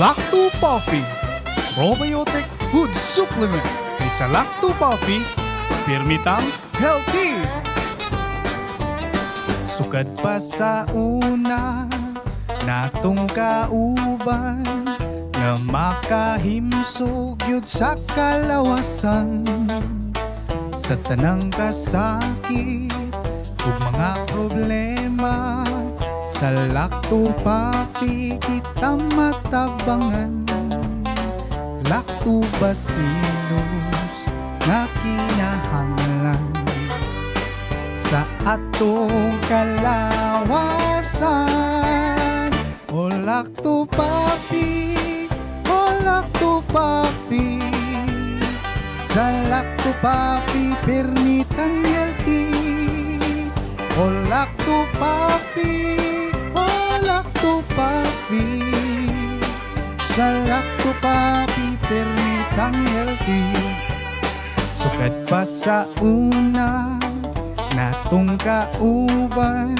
Lacto Puffy, probiotic food supplement. Kaysa Lacto Puffy, pirmitang healthy. Sukad pa sa una, natong kauban, nga makahimsog yun sa kalawasan. Sa tanang kasakit, ug mga problema, sa Lacto Puffy kita matabangan. Lactobacillus nga kinahanglan sa atong kalawasan. O Lacto Puffy, o Lacto Puffy, sa Lacto Puffy permitang healthy. O Lacto Puffy, o Lacto Puffy, sa Lacto Puffy permitang healthy. Sukad pa sa una, natong kauban,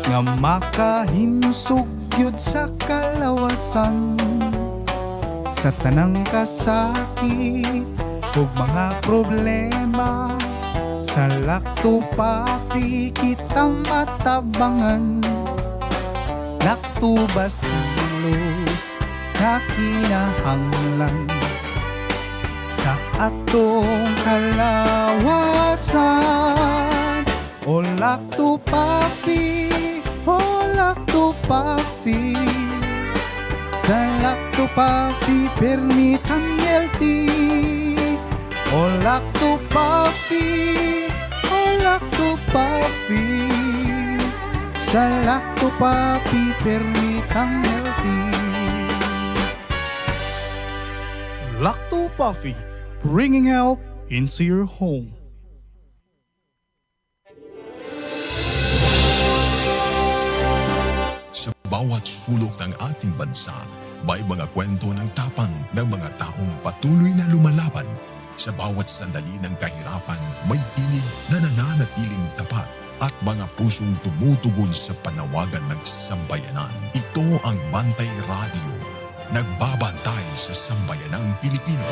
nga makahimsog yun sa kalawasan. Sa tanang kasakit ug mga problema, sa Lacto Puffy kita matabangan. Lactobacillus na kinahanglan sa atong kalawasan. O Lacto Puffy, o Lacto Puffy, sa Lacto Puffy permitang healthy. O Lacto Puffy, o Lacto Puffy, sa Lacto Puffy permitang healthy. Lacto Puffy, bringing health into your home. Sa bawat sulok ng ating bansa, may mga kwento ng tapang ng mga taong patuloy na lumalaban. Sa bawat sandali ng kahirapan, may tinig na nananatiling tapat at mga pusong tumutugon sa panawagan ng sambayanan. Ito ang Bantay Radio, nagbabantay sa sambayanang Pilipino.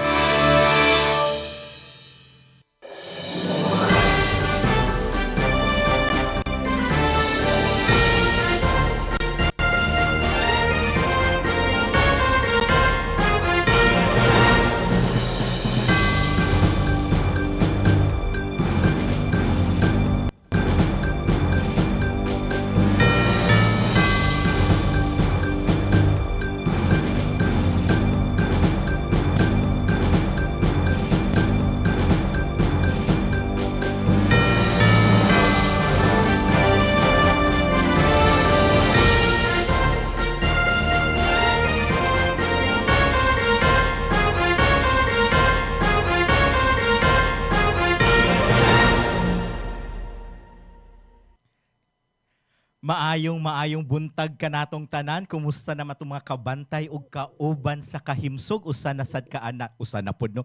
Maayong buntag ka natong tanan. Kumusta naman itong mga kabantay o kauban sa kahimsog? Usa na sad ka anak. Usa na pod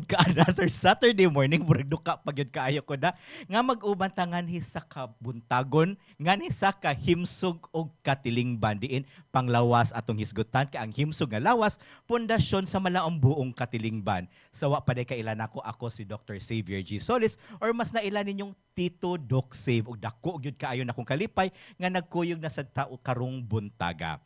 ka another Saturday morning. Murag duka pagyud kaayo ko na. Nga mag-uban tangan sa kabuntagon. Nga sa kahimsog o katilingban. Diin panglawas atong hisgutan. Ka ang himsog nga lawas, pundasyon sa malaang buong katilingban. Sawa pa day kailan ako si Dr. Xavier G. Solis. Or mas nailan ninyong Tito Doc Save. O dako gyud kaayo na kung kalipay nga nagkuyog na sa tao karong buntaga.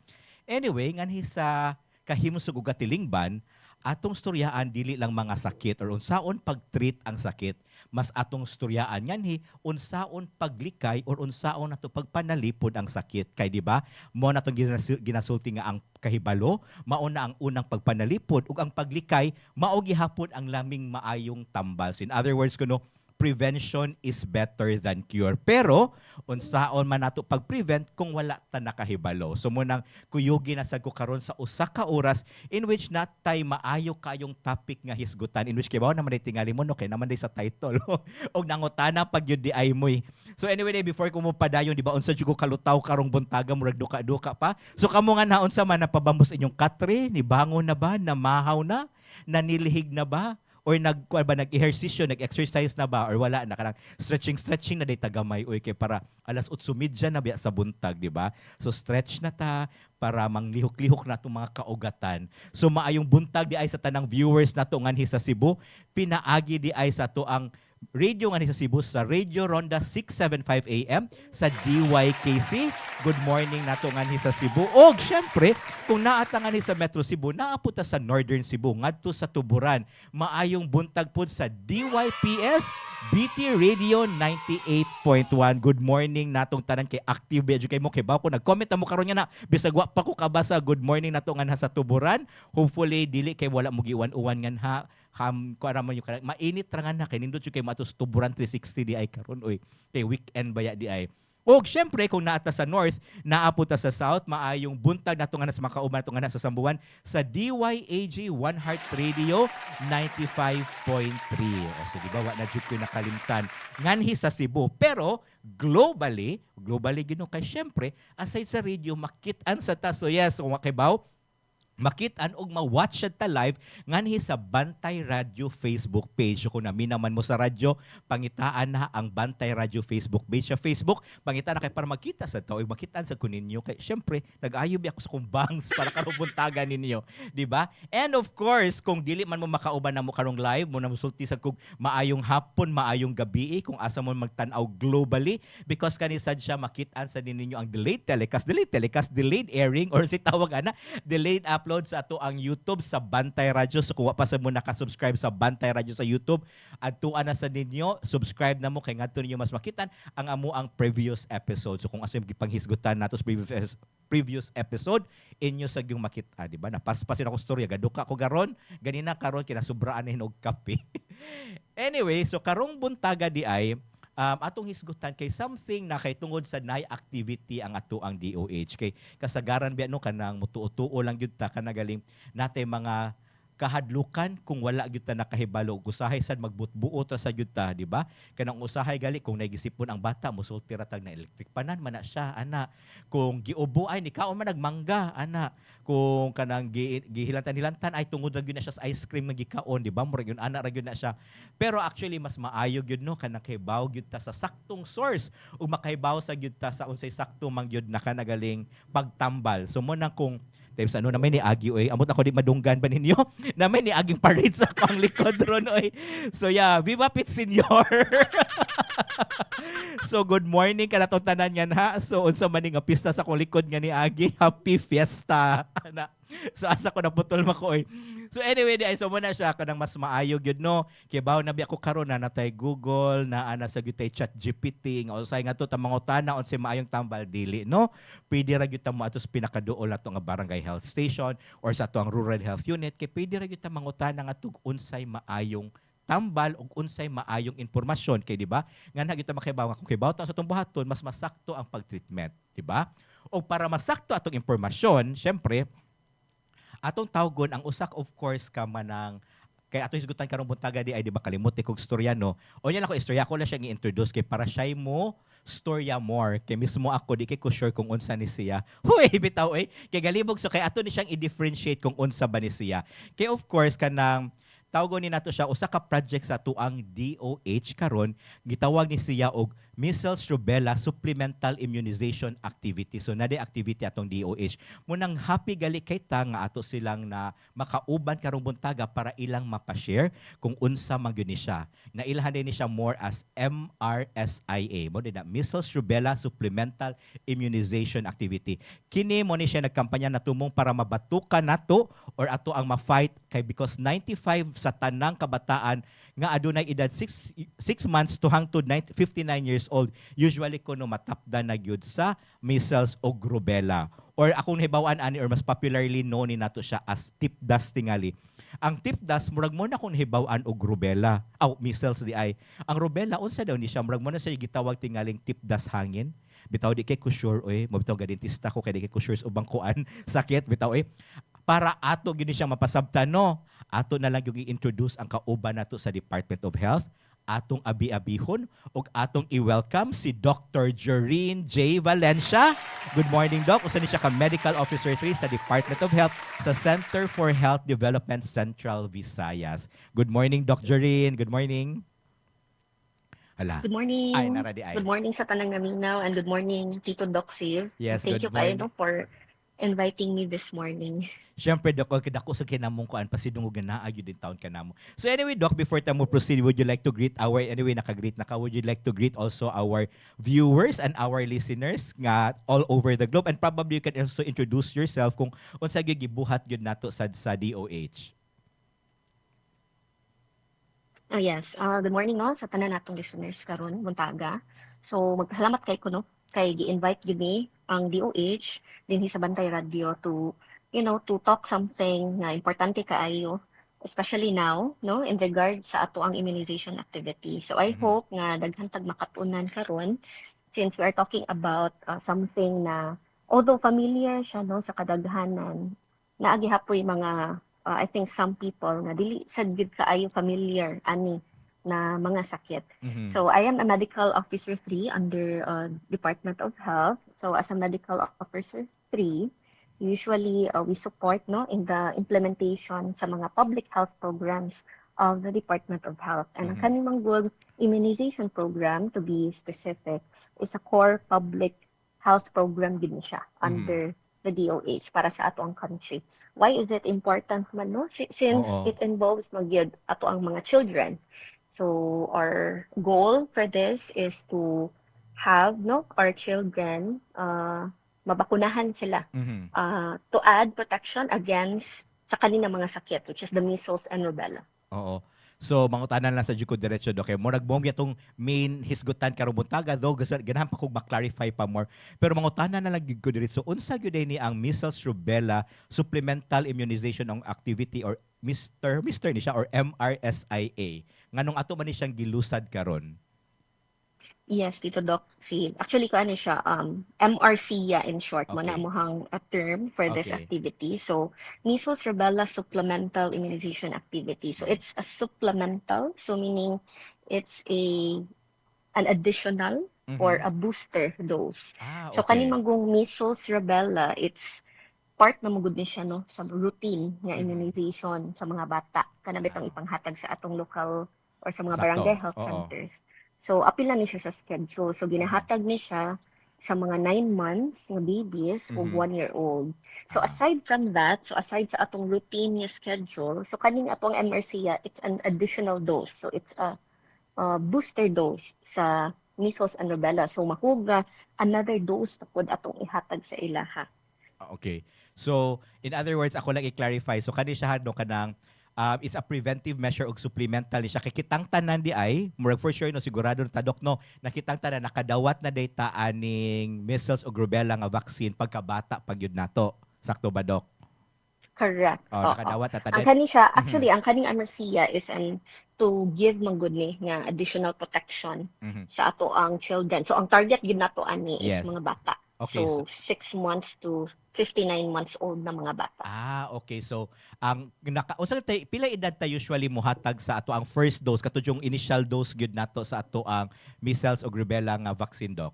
Anyway, nganhi sa kahimsog ug katilingban, atong storyaan dili lang mga sakit or unsaon pag-treat ang sakit, mas atong storyaan nganhi unsaon paglikay or unsaon nato pagpanalipod ang sakit. Kay di ba? Mo natong ginasulti nga ang kahibalo, mao na ang unang pagpanalipod ug ang paglikay mao gihapon ang laming maayong tambal. In other words kuno, prevention is better than cure. Pero, unsaon man nato pag-prevent kung wala ta nakahibalo. So, munang kuyugi na sad ko karon sa usa ka oras in which natay maayo kayong topic nga hisgutan, in which kibaw naman ay tingali mo, no? Kaya naman day sa title. O nangutana pag yun di ay mo'y. So, anyway, before ko mo padayon, di ba, unsa ko kalutaw karong buntaga, murag duka-duka pa. So, kamo nga naunsa man napabambos inyong katre, ni bangon na ba, namahaw na, nanilihig na ba, or nag-ehersisyo, nag-exercise na ba or wala na kanang stretching na day tagamay oy kay para alas 8:30 na biya sa buntag, di ba? So stretch na ta para manglihok-lihok na itong mga kaugatan. So maayong buntag di ay sa tanang viewers na nganhi sa Cebu, pinaagi di ay sa to ang radio nga ni sa Cebu sa Radio Ronda 675 AM sa DYKC. Good morning nato nga ni sa Cebu. O syempre, kung naata nga ni sa Metro Cebu, naaputa sa Northern Cebu ngadto sa Tuburan. Maayong buntag pod sa DYPS BT Radio 98.1. Good morning natong tanan kay active medyo kay mo kay ba ko nag-comment mo karon nga na bisag wa pa ko kabasa. Good morning nato nga sa Tuburan. Hopefully dili kay wala mo giwan-uwan nga kuara man yung mainit ra nga na kay nindot yung kay matos Tuburan 360 di ay karon oy kay weekend baya di ay. Og syempre kung naata sa north, naaputa sa south, maayong buntag nato nga sa makauban nato nga sa Sambuan sa DYAG One Heart Radio 95.3. O so di ba wa na jud ko nakalimtan nganhi sa Cebu, pero globally gino kay syempre aside sa radio makit-an sa ta. So yes, kung makibaw makit-an og ma-watch ta live nganhi sa Bantay Radio Facebook page. Kung naminaman mo sa radyo, pangitaan na ang Bantay Radio Facebook page sa Facebook. Pangitaan na kay para makita sa tao, makitaan sa kuninyo kay syempre nag-ayo bi ako sa kumbangs para karubuntagan ninyo, di ba? And of course, kung dili man mo makauban na mo karong live, mo na musulti sa kung maayong hapon, maayong gabi kung asa mo magtan-aw globally because kanisad siya makitaan sa ninyo ang delayed delayed airing or si tawag ana, delayed upload sa ato ang YouTube sa Bantay Radio. So kung wa pa sa mo naka-subscribe sa Bantay Radio sa YouTube, adtuan na sa ninyo, subscribe na mo kay ngadto ninyo mas makitan ang amo ang previous episode. So kung asa yung gipanghisgutan nato sa previous episode, inyo sa gyung makita, di ba? Napaspasin ako storya gaduka ko garon, ganina karon kinasubraan na hinog kape. Anyway, so karong buntaga di ay atong hisgutan kay something na kay tungod sa night activity ang ato ang DOH kay kasagaran biya no kanang mutuo-tuo lang gyud ta kanagaling natay mga kahadlukan kung wala gyud ta nakahibalo og usahay sad magbutbuot ra sa gyud ta, di ba? Kanang usahay gali kung nagisipon ang bata mosulti ra tag na electric panan man na siya ana, kung giubo ay ni kaon man nagmangga ana, kung kanang gihilantan-hilantan ay tungod ra gyud na siya sa ice cream nga gikaon, di ba? Murag yun ana ra gyud na siya. Pero actually mas maayo gyud no kanang kahibaw gyud ta sa saktong source ug makahibaw sa gyud ta sa unsay sakto man gyud na kanagaling pagtambal. So mo nang kung times ano naman ni Agi oy, amot ako di madunggan ba ninyo? Naman ni Aging parade sa pang likod ron oy. So yeah, Viva Pit Senior. So good morning kanatong tanan yan ha. So unsa man nga pista sa kong likod nga ni Agi, happy fiesta. Ana. So asa ko naputol mako oy. So anyway, di ay so muna siya kanang mas maayo gyud no. Kay bawo na bi ako karon na natay Google na ana sa gyud tay ChatGPT nga usay nga to ta mangutana unsay maayong tambal dili no. Pwede ra gyud ta mo atos pinakaduol ato nga barangay health station or sa ato ang rural health unit kay pwede ra gyud ta mangutana nga tug unsay maayong tambal ug unsay maayong impormasyon kay di ba? Nga na gyud ta makibaw kung kibaw ta sa atong buhaton mas masakto ang pagtreatment, di ba? O para masakto atong impormasyon, syempre atong tawgon ang usak of course ka manang kay ato hisgutan karong buntaga di ay di ba kalimot kog istorya no. O nya lang ko istorya ko lang siya gi-introduce kay para siya mo storya more kay mismo ako di kay ko sure kung unsa ni siya. Huy bitaw kay galibog so kay ato ni siyang i-differentiate kung unsa ba ni siya. Kay of course kanang tawgon ni nato siya usa ka project sa tuang DOH karon gitawag ni siya og measles rubella supplemental immunization activity. So na activity atong DOH. Munang happy gali kay ta nga ato silang na makauban karong buntaga para ilang mapa-share kung unsa man gyud ni siya. Na ilhan din ni siya more as MRSIA. Mo din na measles rubella supplemental immunization activity. Kini mo ni siya nagkampanya na tumong para mabatukan nato or ato ang ma-fight kay because 95 sa tanang kabataan nga adunay edad 6 months to hangtod 59 years old usually kuno matapdan na gyud sa measles o rubella or akong nahibaw-an ani or mas popularly known ni nato siya as tip dust tingali. Ang tip dust murag mo na kung nahibaw-an og rubella measles di ay ang rubella unsa daw ni siya murag mo na siya gitawag tingaling tip dust hangin. Bitaw di kay ko sure mo bitaw ga dentista ko kay di kay ko sure ubang kuan sakit bitaw para ato gini siyang mapasabtan no. Ato na lang yung i-introduce ang kauban nato sa Department of Health, atong abi-abihon ug atong i-welcome si Dr. Joreen J. Valencia. Good morning, Doc. Usa ni siya ka Medical Officer 3 sa Department of Health sa Center for Health Development Central Visayas. Good morning, Doc Joreen. Good morning. Hala. Good Ay, morning. naradi ay. Good morning sa tanang naminaw and good morning Tito Doc Siv. Yes, Thank good you kayo morning. for inviting me this morning. Siyempre, Doc, okay, dako sa kinamong kuan pasidungog na agyo din taon kanamo. So anyway, Doc, before tayo mo proceed, would you like to greet our, anyway, naka-greet na ka, would you like to greet also our viewers and our listeners nga all over the globe? And probably you can also introduce yourself kung unsa gyud gibuhat gyud nato sa DOH. Yes, good morning no sa tanan natong listeners karon buntaga. So magpasalamat kay kuno kay gi-invite gyud ni ang DOH dinhi sa Bantay Radio to to talk something nga importante kaayo especially now no in regard sa ato ang immunization activity. So I hope nga daghan tag makatunan karon since we are talking about something na although familiar siya no sa kadaghanan naagi hapoy mga I think some people na dili sad gyud kaayo familiar ani na mga sakit. So I am a medical officer 3 under Department of Health. So as a medical officer 3, usually we support no in the implementation sa mga public health programs of the Department of Health. And ang kanimang good immunization program to be specific is a core public health program din siya under the DOH para sa ato ang country. Why is it important man no? Since Oo. it involves magyud ato ang mga children. So our goal for this is to have no our children mabakunahan sila to add protection against sa kanilang mga sakit which is the measles and rubella. Oo. So, mangutanan lang sa Juko Diretso, Doc. Mo nagbong itong main hisgutan karong buntaga, though ganahan pa kog ma-clarify pa more. Pero mangutanan na lang gid ko diretso, unsa gyud ni ang measles rubella supplemental immunization ng activity or Mr. ni siya or MRSIA. Nganong ato man ni siyang gilusad karon? Yes, Tito Doc. Actually, ko ano siya, MRCA in short, mo na Okay. mohang a term for this Okay. activity. So, measles rubella supplemental immunization activity. So, it's a supplemental, so meaning it's an additional or a booster dose. Ah, So, okay. kani magong measles rubella, it's part na mugod ni siya no sa routine nga immunization sa mga bata kana bitong ipanghatag sa atong local or sa mga Sakto. barangay health Oo. centers. So apil na ni siya sa schedule. So ginahatag ni siya sa mga 9 months nga babies ug 1 year old. So aside from that, so aside sa atong routine nga schedule, so kaning atong MRCA, it's an additional dose. So it's a booster dose sa measles and rubella. So mahuga another dose na pod atong ihatag sa ilaha. Okay. So, in other words, ako lang i-clarify. So, kani siya no kanang it's a preventive measure og supplemental ni siya. Kay kitang tanan di ay, murag for sure no sigurado na tadok no, nakitang tanan nakadawat na data aning measles ug rubella nga vaccine pagkabata pagyud nato. Sakto ba, Doc? Correct. Oh, Oo. nakadawat na Ang tanan. kani siya, actually, ang kaning MRCA is to give man good ni nga additional protection sa ato ang children. So, ang target gid nato ani is Yes. mga bata. Okay, So, 6 months to 59 months old na mga bata. Okay. So, ang unsa pila edad ta usually mohatag sa ato ang first dose katud yung initial dose gyud nato sa ato ang measles ug rubella nga vaccine, Doc?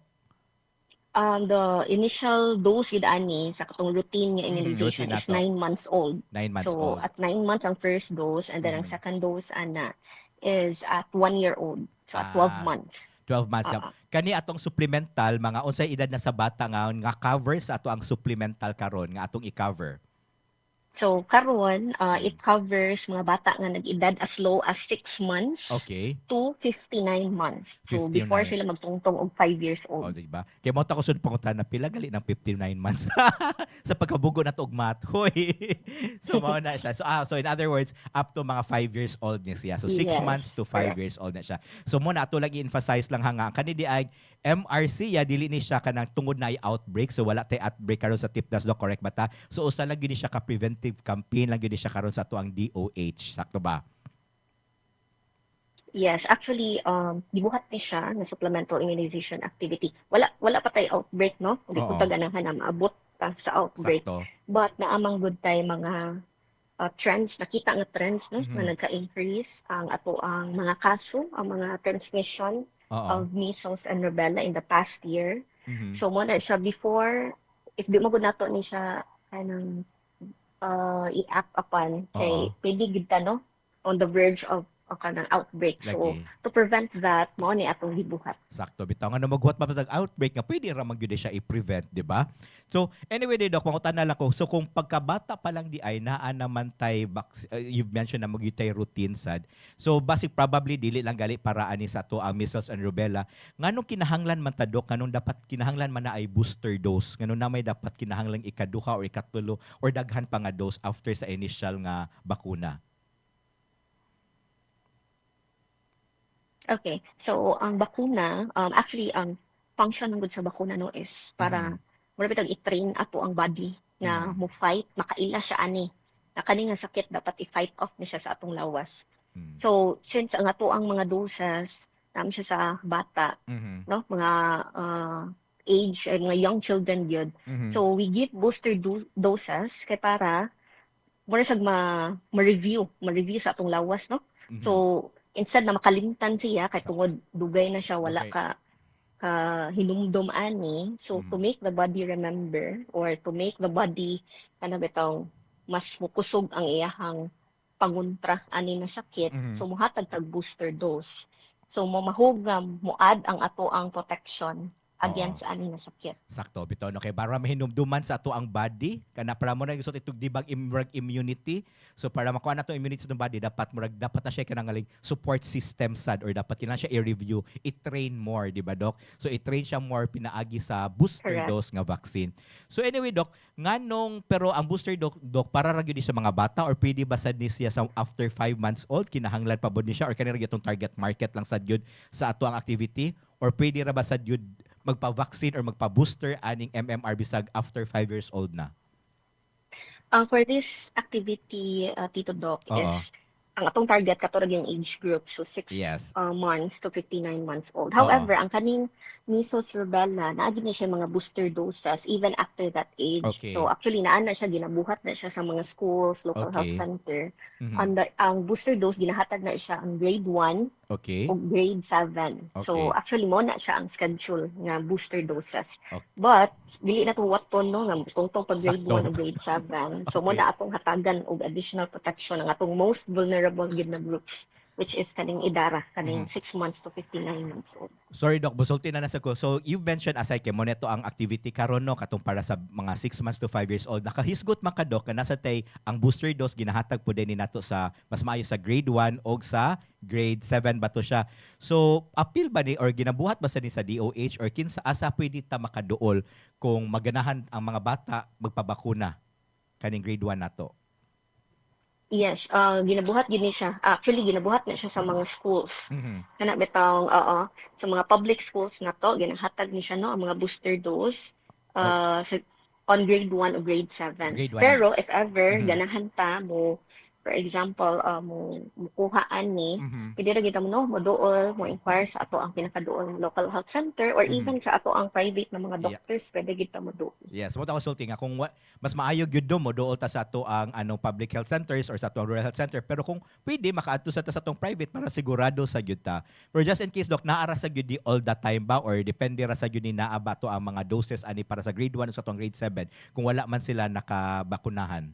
The initial dose gid ani sa katong routine nga immunization routine is nato. 9 months old. 9 months So, old. at 9 months ang first dose and then ang second dose ana is at 1 year old. So, at 12 months. 12 months. Kani atong supplemental, mga unsay edad na sa bata nga cover sa ato ang supplemental karon nga atong i-cover? So, karon it covers mga bata nga nag-edad as low as 6 months Okay. to 59 months. So, before 59. sila magtungtong og 5 years O, old. diba? Kaya mo ta ko sud pangutan na pila gali ng 59 months sa pagkabugo na to og math. Hoy. So mao na siya. So in other words, up to mga 5 years old ni siya. So 6 Yes, months to 5 correct. years old na siya. So mo na ato lagi emphasize lang hanga kani di ay MRC ya dili ni siya kanang tungod na ay outbreak. So wala tay outbreak karon sa TIPDAS do correct ba ta? So usa lang gyud ni siya ka preventive campaign lang gyud ni siya karon sa ato ang DOH. Sakto ba? Yes, actually, gibuhat ni siya na supplemental immunization activity. Wala pa tayo outbreak, no? Hindi ko Oo. taganahan na maabot pa sa outbreak. Sakto. But naamang good tayo mga trends, nakita nga trends no Mhm. na nagka-increase ang ato ang mga kaso, ang mga transmission Oo. of measles and rubella in the past year. Mhm. So mo na siya before, if di mo gud nato ni siya kanang i-act upon Oo. kay pwede gid ta no on the verge of kanang outbreak. So Lagi. to prevent that, mo ni atong gibuhat. Sakto bitaw nga maghuwat mamatag outbreak nga pwede ra man gyud siya i-prevent, di ba? So anyway, di Doc, mangutan na lang ko. So kung pagkabata pa lang di ay naa naman tay you've mentioned na magyutay routine sad. So basic probably dili lang gali para ani sa to ang measles and rubella. Nganong kinahanglan man ta Doc, nganong dapat kinahanglan man na ay booster dose? Nganong na may dapat kinahanglan ikaduha or ikatulo or daghan pa nga dose after sa initial nga bakuna? Okay. So ang bakuna, actually ang function ng good sa bakuna no is Mhm. para mura bitag i-train ato ang body na Mm. mo fight, makaila siya ani. Na kani nga sakit dapat i-fight off ni siya sa atong lawas. Mm. So since ang ato ang mga doses namin siya sa bata, Mhm. no, mga age ay mga young children gyud. Mhm. So we give booster doses kay para mura siya ma-review sa atong lawas no. So Mhm. instead na makalimtan siya kay Sa tungod dugay na siya wala dugay. ka hinumdum ani, so to Mhm. make the body remember or to make the body kana bitaw mas mukusog ang iyahang pangontra ani na sakit, Mhm. so mohatag tag booster dose. So mamahugam muad ang ato ang protection Oo. against ani na sakit. Sakto bitaw no kay para mahinumduman sa ato ang body kana para mo na gusto itog dibag murag immunity. So para makuha na to immunity sa atong body dapat na siya kinangaling support system sad or dapat kina siya i-review, i-train more, di ba Doc? So i-train siya more pinaagi sa booster Correct. dose nga vaccine. So anyway Doc, nganong pero ang booster Doc para ra gyud sa mga bata or pwede ba sad ni siya sa after 5 months old kinahanglan pa bud ni siya or kanira gyud tong target market lang sad gyud sa ato ang activity or pwede ra ba sad gyud magpa-vaccine or magpa-booster aning MMR bisag after 5 years old na? For this activity, Tito Doc, Oo. is ang atong target katurag yung age group, so 6 Yes. months to 59 months old. Oo. However, ang kaning measles rubella, naagi na siya mga booster doses even after that age. So Okay. actually, naan na siya, ginabuhat na siya sa mga schools, local health Okay. center. Mhm. Ang booster dose, ginahatag na siya ang grade 1 o Okay. grade 7. So Okay. actually, mo na siya ang schedule nga booster doses. Ok. But dili na to what to no nga tungtong pag grade Sakto. 1 o grade 7. So mo Okay. na atong hatagan og additional protection ang atong most vulnerable gyud na groups, which is kaning idara kaning Mhm. 6 months to 59 months old. Sorry Doc, busulti na nasa ko. So you mentioned aside kay mo neto ang activity karon no katong para sa mga 6 months to 5 years old. Nakahisgot man ka Doc na nasa tay ang booster dose ginahatag po din ni nato sa mas maayo sa grade 1 o sa grade 7 ba to siya. So appeal ba ni or ginabuhat ba sa ni sa DOH or kinsa asa pwede ta makaduol kung maganahan ang mga bata magpabakuna kaning grade 1 nato? Yes, ginabuhat gid ni siya. Actually, ginabuhat na siya sa mga schools. Mhm. Kana bitawng oo, sa mga public schools na to, ginahatag ni siya no ang mga booster dose O sa on grade 1 o grade 7. grade 1 ang Pero if ever mhm. ganahan ta mo, for example, mo mukuhaan ni, Mhm. pwede ra gyud mo no, moduol, mo inquire sa ato ang pinakaduol local health center or Mhm. even sa ato ang private na mga Yeah. doctors, pwede gyud ta moduol. Yes, mo ta consulting nga kung mas maayo gyud do mo dool ta sa ato ang public health centers or sa ato rural health center pero kung pwede makaadto sa ta sa tong private para sigurado sa gyud ta. Pero just in case Doc naara sa gyud di all the time ba or depende ra sa gyud ni naa ba to ang mga doses ani para sa grade 1 o sa tong grade 7 kung wala man sila nakabakunahan.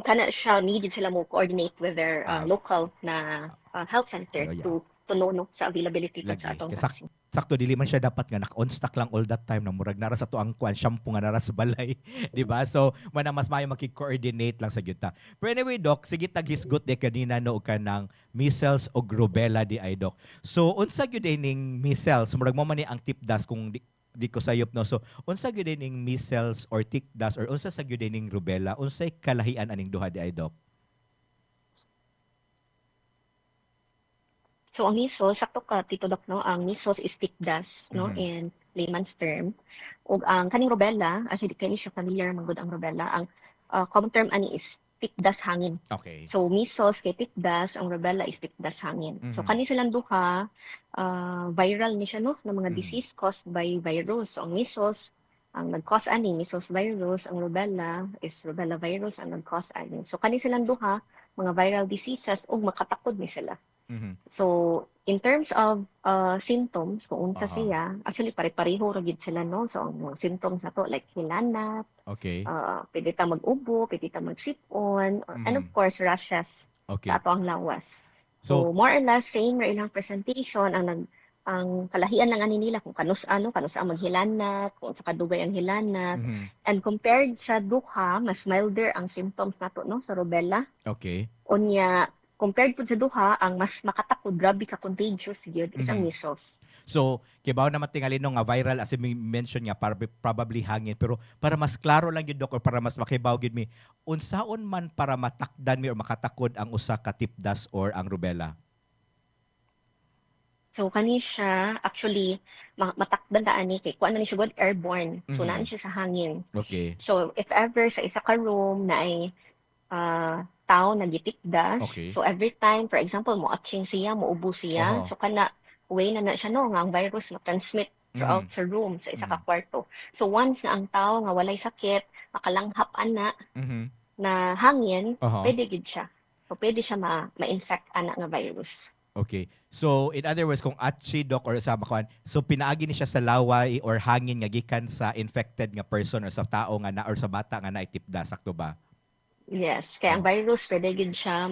Kana siya needed sila mo coordinate with their Ah, local na health center pero yeah. to know no sa availability pod sa Lagi. atong Kaya vaccine. sakto dili man siya dapat nga naka-on stock lang all that time na murag nara sa tuang kuan shampoo nga nara sa balay, di ba? So man mas maayo maki-coordinate lang sa gyud ta. Pero anyway Doc, sige taghisgot de kanina no ka ng measles o rubella di ay Doc. So unsa gyud ning measles murag mo man ni ang tipdas kung di ko sayop no. So unsa gyud ning measles or tikdas or unsa sa gyud ning rubella? Unsay kalahian aning duha di ay Doc? So ang measles, sakto ka Tito Doc no, ang measles is tick dust no Mhm. in layman's term. Ug ang kaning rubella, actually kani siya familiar man gud ang rubella, ang common term ani is tick dust hangin. Okay. So measles kay tick dust, ang rubella is tick dust hangin. So Mhm. kani silang duha viral ni siya no ng mga Mhm. disease caused by virus. So ang measles ang nag-cause ani measles virus, ang rubella is rubella virus ang nag-cause ani. So kani silang duha mga viral diseases ug makatakod ni sila. Mhm. So in terms of symptoms kung unsa Aha. siya, actually pare-pareho ra gid sila no. So ang mga symptoms nato like hinanap, Okay. pwede ta mag-ubo, pwede ta magsipon, and of Mhm. course rashes sa Okay. ato ang lawas. So, So more or less same ra ilang presentation ang kalahian lang ani nila kung kanus-a maghilanat, kung sa kadugay ang hilanat. mhm. And compared sa duha, mas milder ang symptoms nato no sa rubella. Okay. Unya compared pud sa duha, ang mas makatakod grabe ka contagious gyud is ang Mhm. measles. So, kibaw naman tingali no nga viral as may mention nga probably hangin pero para mas klaro lang gyud Dok or para mas makibaw gyud mi unsaon man para matakdan mi or makatakod ang usa ka tipdas or ang rubella. So kani siya actually matakdan ta ani kay kuan na ni siya god airborne. So naa Mhm. siya sa hangin. Okay. So if ever sa isa ka room na ay tao nagitipdas, Okay. so every time for example moatching siya, muubo siya, Oho. so kana way na siya no nga ang virus ma-transmit throughout Mhm. sa room sa isa Mhm. ka kwarto. So once na ang tao nga walay sakit, makalanghap ana Mhm. na hangin, Oho. pwede gid siya. So pwede siya ma-infect ana nga virus. Okay. So, in other words, kung atchi Dok or sa makuan, so pinaagi ni siya sa laway or hangin nga gikan sa infected nga person or sa tao nga na or sa bata nga naitipda, sakto ba? Yes, kaya ang Oh. virus pwede gid siya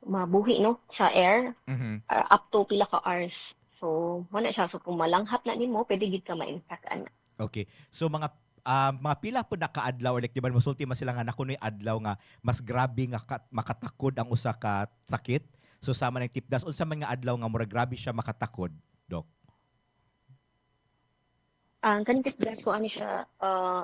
mabuhi no sa air Mhm. up to pila ka hours. So, mo na siya. So, kung malanghap na nimo, pwede gid ka ma-infect ana. Okay. So mga pila po na kaadlaw or like di ba musulti man sila nga nakunoy adlaw nga mas grabe nga makatakod ang usa ka sakit. So sama ng tipdas unsa man nga adlaw nga mura grabe siya makatakod, Dok. Ang kaning tipdas ko ani siya,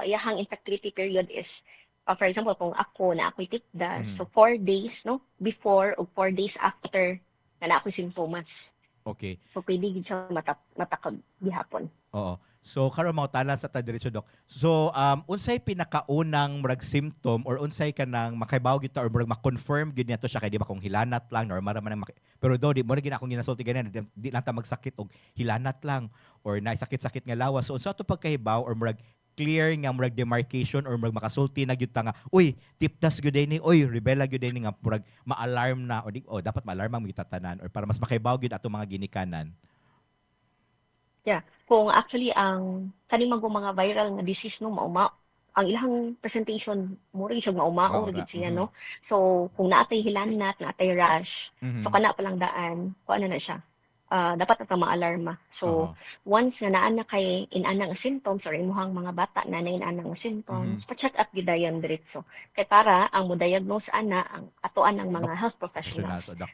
iyahang infectivity period is, for example, kung ako na ako'y tipdas, so Mhm. 4 days, no, before o 4 days after na ako'y simptomas. Okay. So, pwede gid siya matakod gihapon. Oo. So karon mga tanan sa ta diretso Dok. So unsay pinakaunang murag symptom or unsay kanang makaibaw gyud ta or murag ma-confirm gyud niya to siya kay di ba kung hilanat lang normal man ang pero do di mo na gid akong ginasulti ganyan di lang ta magsakit og hilanat lang or naisakit-sakit nga lawas. So unsa to pagkahibaw or murag clear nga murag demarcation or murag makasulti na gyud ta nga uy tipdas gyud ni uy rubella gyud ni nga murag ma-alarm na o di dapat ma-alarm ang mga tanan or para mas makaibaw gyud ato mga ginikanan. Yeah, kung actually ang kaning mga viral nga disease no ang ilang presentation mura gyud siya maumao ra Maura. gid siya no. So kung naatay hilanat, naatay rash, so Mhm. kana pa lang daan, kuan na siya. Dapat na ma-alarma. So Oho. once nga naa na kay inana nga symptoms or imuhang mga bata na inana nga Mhm. symptoms, pa-check up gyud dayon diretso. Kay para ang mo diagnose ana ang atoan ng mga health Professional professionals. so Dok.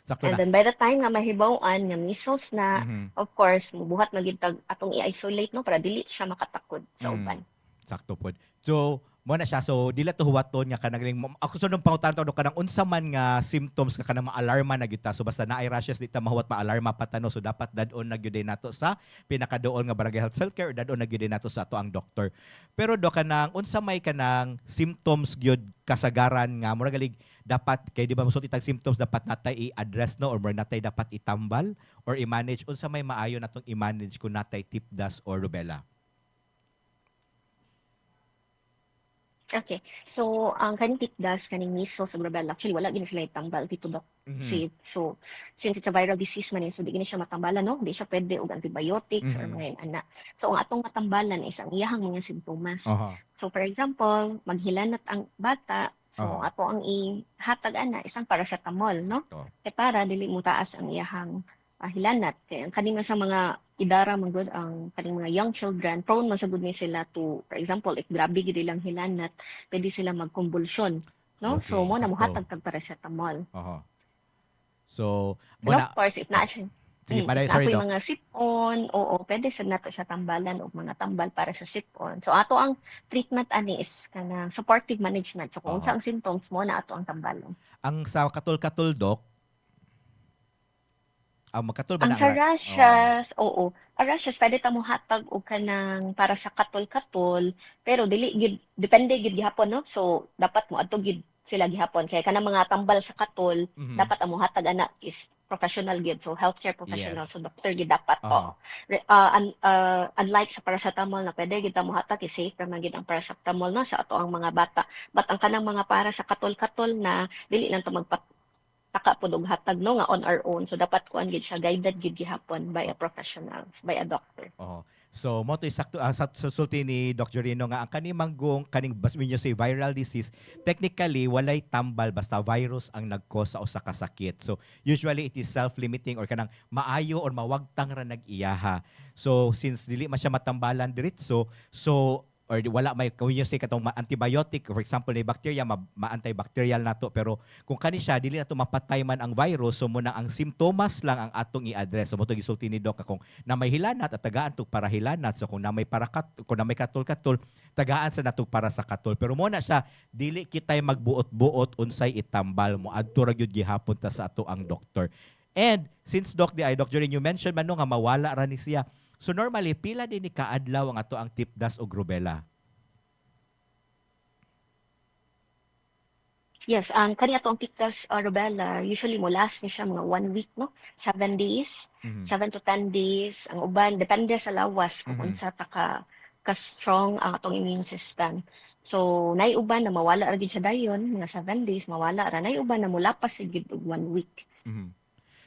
Sakto And na. then by the time nga mahibaw-an nga measles na, Mhm. of course, mubuhat magyud tag atong i-isolate no para dili siya makatakod sa Mm. uban. Sakto pod. So, mo na siya. So, dila to huwaton nga kanang ako sunod pangutan to kanang unsa man nga symptoms nga kanang ma-alarma na gyud ta. So basta naay rashes di ta mahuwat ma-alarma patano. So dapat dadon na gyud nato sa pinakadool nga barangay health care or dadon na gyud nato sa ato ang doktor. Pero do kanang unsa may kanang symptoms gyud kasagaran nga mura galig dapat kay di ba musulti tag symptoms dapat natay i-address no or mura natay dapat itambal or i-manage unsa may maayo natong i-manage kung natay tipdas or rubella. Okay. So, ang kaning tipdas, kaning measles ug rubella, actually wala gini sila itambal dito dok. Mhm. So, since it's a viral disease man so di gini siya matambalan no, di siya pwede og antibiotics or Mhm. mga ana. So, ang atong matambalan is ang iyahang mga simptomas. Aha. So, for example, maghilanat ang bata, so Aha. ato ang ihatag ana isang paracetamol no. Sakto. Kay para dili mo taas ang iyahang hilanat. Kaya ang kaning sa mga idara man gud ang kaning mga young children prone man sa gud ni sila to for example if grabe gid ilang hilanat pwede sila magkonvulsyon no so Okay, mo na sakto. mohatag tag paracetamol Aha. So, and mo of na course if na oh, siya sige, if paday, na sorry ako'y Doc. mga sipon oo pwede sa nato siya tambalan og mga tambal para sa sipon so ato ang treatment ani is kanang supportive management so kung unsa Aha. ang symptoms mo na ato ang tambalon Ang sa katul-katul Doc, ang magkatul ba ang na sa oo. rashes, oo. Ang rashes pwede ta mohatag og kanang para sa katol-katol, pero dili gid depende gid gihapon no. So dapat moadto gid sila gihapon kay kanang mga tambal sa katol Mhm. dapat ang mohatag ana is professional gyud, so healthcare professional, Yes. so doctor gyud dapat, Oo. oo. Unlike sa paracetamol na pwede gyud ta mohatag, safe naman gyud ang paracetamol na sa ato ang mga bata, but ang kanang mga para sa katol-katol na dili lang ta taka pod og hatag no nga on our own, so dapat kuan gyud siya, guided gyud gihapon by a professional, by a doctor. Oo. So mo to sakto sa sulti ni Doc Jorino nga ang kaning manggong kaning bas minyo say viral disease technically walay tambal basta virus ang nag-cause sa usa ka sakit. So usually it is self-limiting or kanang maayo or mawagtang ra nag-iyaha. So since dili man siya matambalan diretso, so or wala may kung yun say katong antibiotic for example ni bacteria ma-antibacterial nato pero kung kani siya dili nato mapatay man ang virus so muna ang simptomas lang ang atong i-address. So mo to gisulti ni Doc kung na may hilanat at tagaan tug para hilanat, so kung na may kung na may katol-katol tagaan sa natug para sa katol, pero mo na siya dili kitay magbuot-buot unsay itambal mo adto ra gyud gihapon ta sa ato ang doktor. And since Doc Jorin, you mentioned man no nga mawala ra ni siya, so normally pila din ni kaadlaw ang ato ang tipdas o rubella? Yes, ang kani atong Pictus rubella, usually mo last ni siya mga 1 week, no? 7 days, Mhm. 7 to 10 days. Ang uban, depende sa lawas kung Mhm. unsa ta ka-strong ang atong immune system. So, nay uban na mawala ra gid siya dayon, mga 7 days, mawala ra. Nay uban na mulapas sigid og 1 week. Mhm.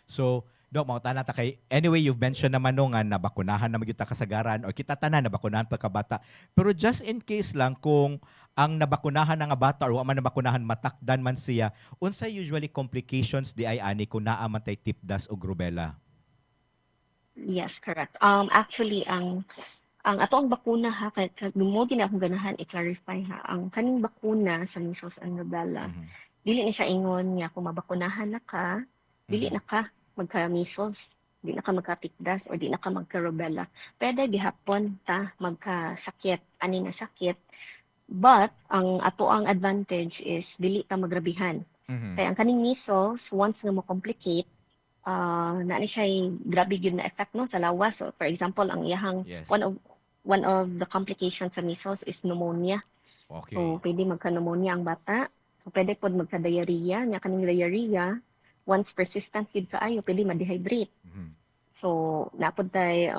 So, Dok, mga tanan ta kay anyway you've mentioned naman no nga nabakunahan na magyud ta kasagaran or kita tanan nabakunahan pa ka bata. Pero just in case lang kung ang nabakunahan na nga bata or wa man nabakunahan matakdan man siya, unsay usually complications di ay ani kung naa man tay tipdas o rubella? Yes, correct. Actually, ang ato ang bakuna ha, kay mo gina akong ganahan i-clarify ha, ang kaning bakuna sa measles and rubella, Mhm. dili ni siya ingon nga kung mabakunahan na ka, dili Mhm. na ka magka-measles, di na ka magka-tikdas, or di na ka magka-rubella. Pwede gihapon ta magkasakit, ani nga sakit, but ang ato ang advantage is dili ta magrabihan. Mhm. Kaya ang kaning measles, once nga mo complicate, na ni siya grabe gyud na effect no sa lawas. So, for example, ang iyahang Yes. one of the complications sa measles is pneumonia. Okay. So, pwede magka-pneumonia ang bata. So, pwede pod magka-diarrhea. Nya kaning diarrhea, once persistent gyud kaayo, pwede ma-dehydrate. Mhm. So, napod tay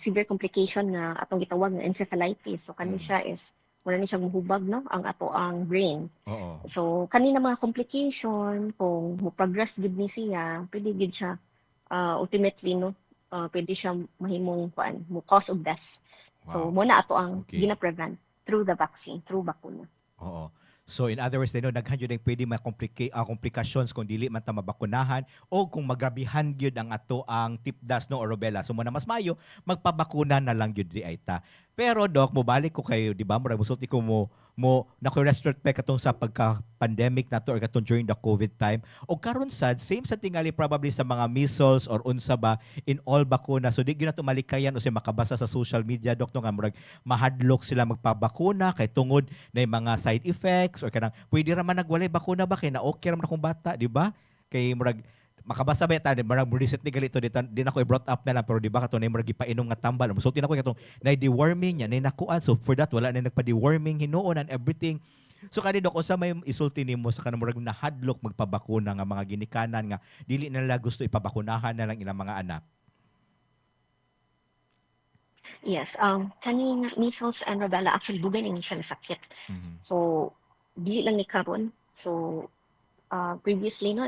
severe complication nga atong gitawag nga encephalitis. So, kani Mhm. siya is wala ni siyang muhubag no ang ato ang brain. Oo. So, kanina mga complication, kung mo-progress gid ni siya, pwede gid siya, ultimately, no, pwede siya mahimong, kuan, mo cause of death. So, Wow. muna ato ang Okay. gina-prevent through the vaccine, through bakuna. Oo. So in other words, no, daghan jud ang pwede complications kung dili man ta mabakunahan o kung magrabihan gyud ang ato ang tipdas no or rubella. So muna mas mayo magpabakuna na lang gyud di ay ta. Pero Doc, mobalik ko kayo, di ba? Murag musulti ko mo nako-restrict pa katong sa pagka-pandemic nato or katong during the COVID time. O karon sad same sa tingali probably sa mga measles or unsa ba in all bakuna. So di gyud nato malikayan o makabasa sa social media Doc no nga murag mahadlok sila magpabakuna kay tungod na yung mga side effects or kanang pwede ra man nagwalay bakuna ba kay na okay ra man akong bata, di ba? Kay murag makabasa ba ta murag recent ni galito din ako i-brought up na lang pero di ba kato na murag ipainom nga tambal. Musulti na ko katong na deworming nya na nakuan, so for that wala na nagpa-deworming hinuon and everything. So kani Dok, unsa may isulti nimo sa kanang murag nahadlok magpabakuna nga mga ginikanan nga dili na nila gusto ipabakunahan na lang ilang mga anak? Yes, kaning measles and rubella, actually, dugay na siya na sakit. Mhm. So, dili lang ni karon. So, previously no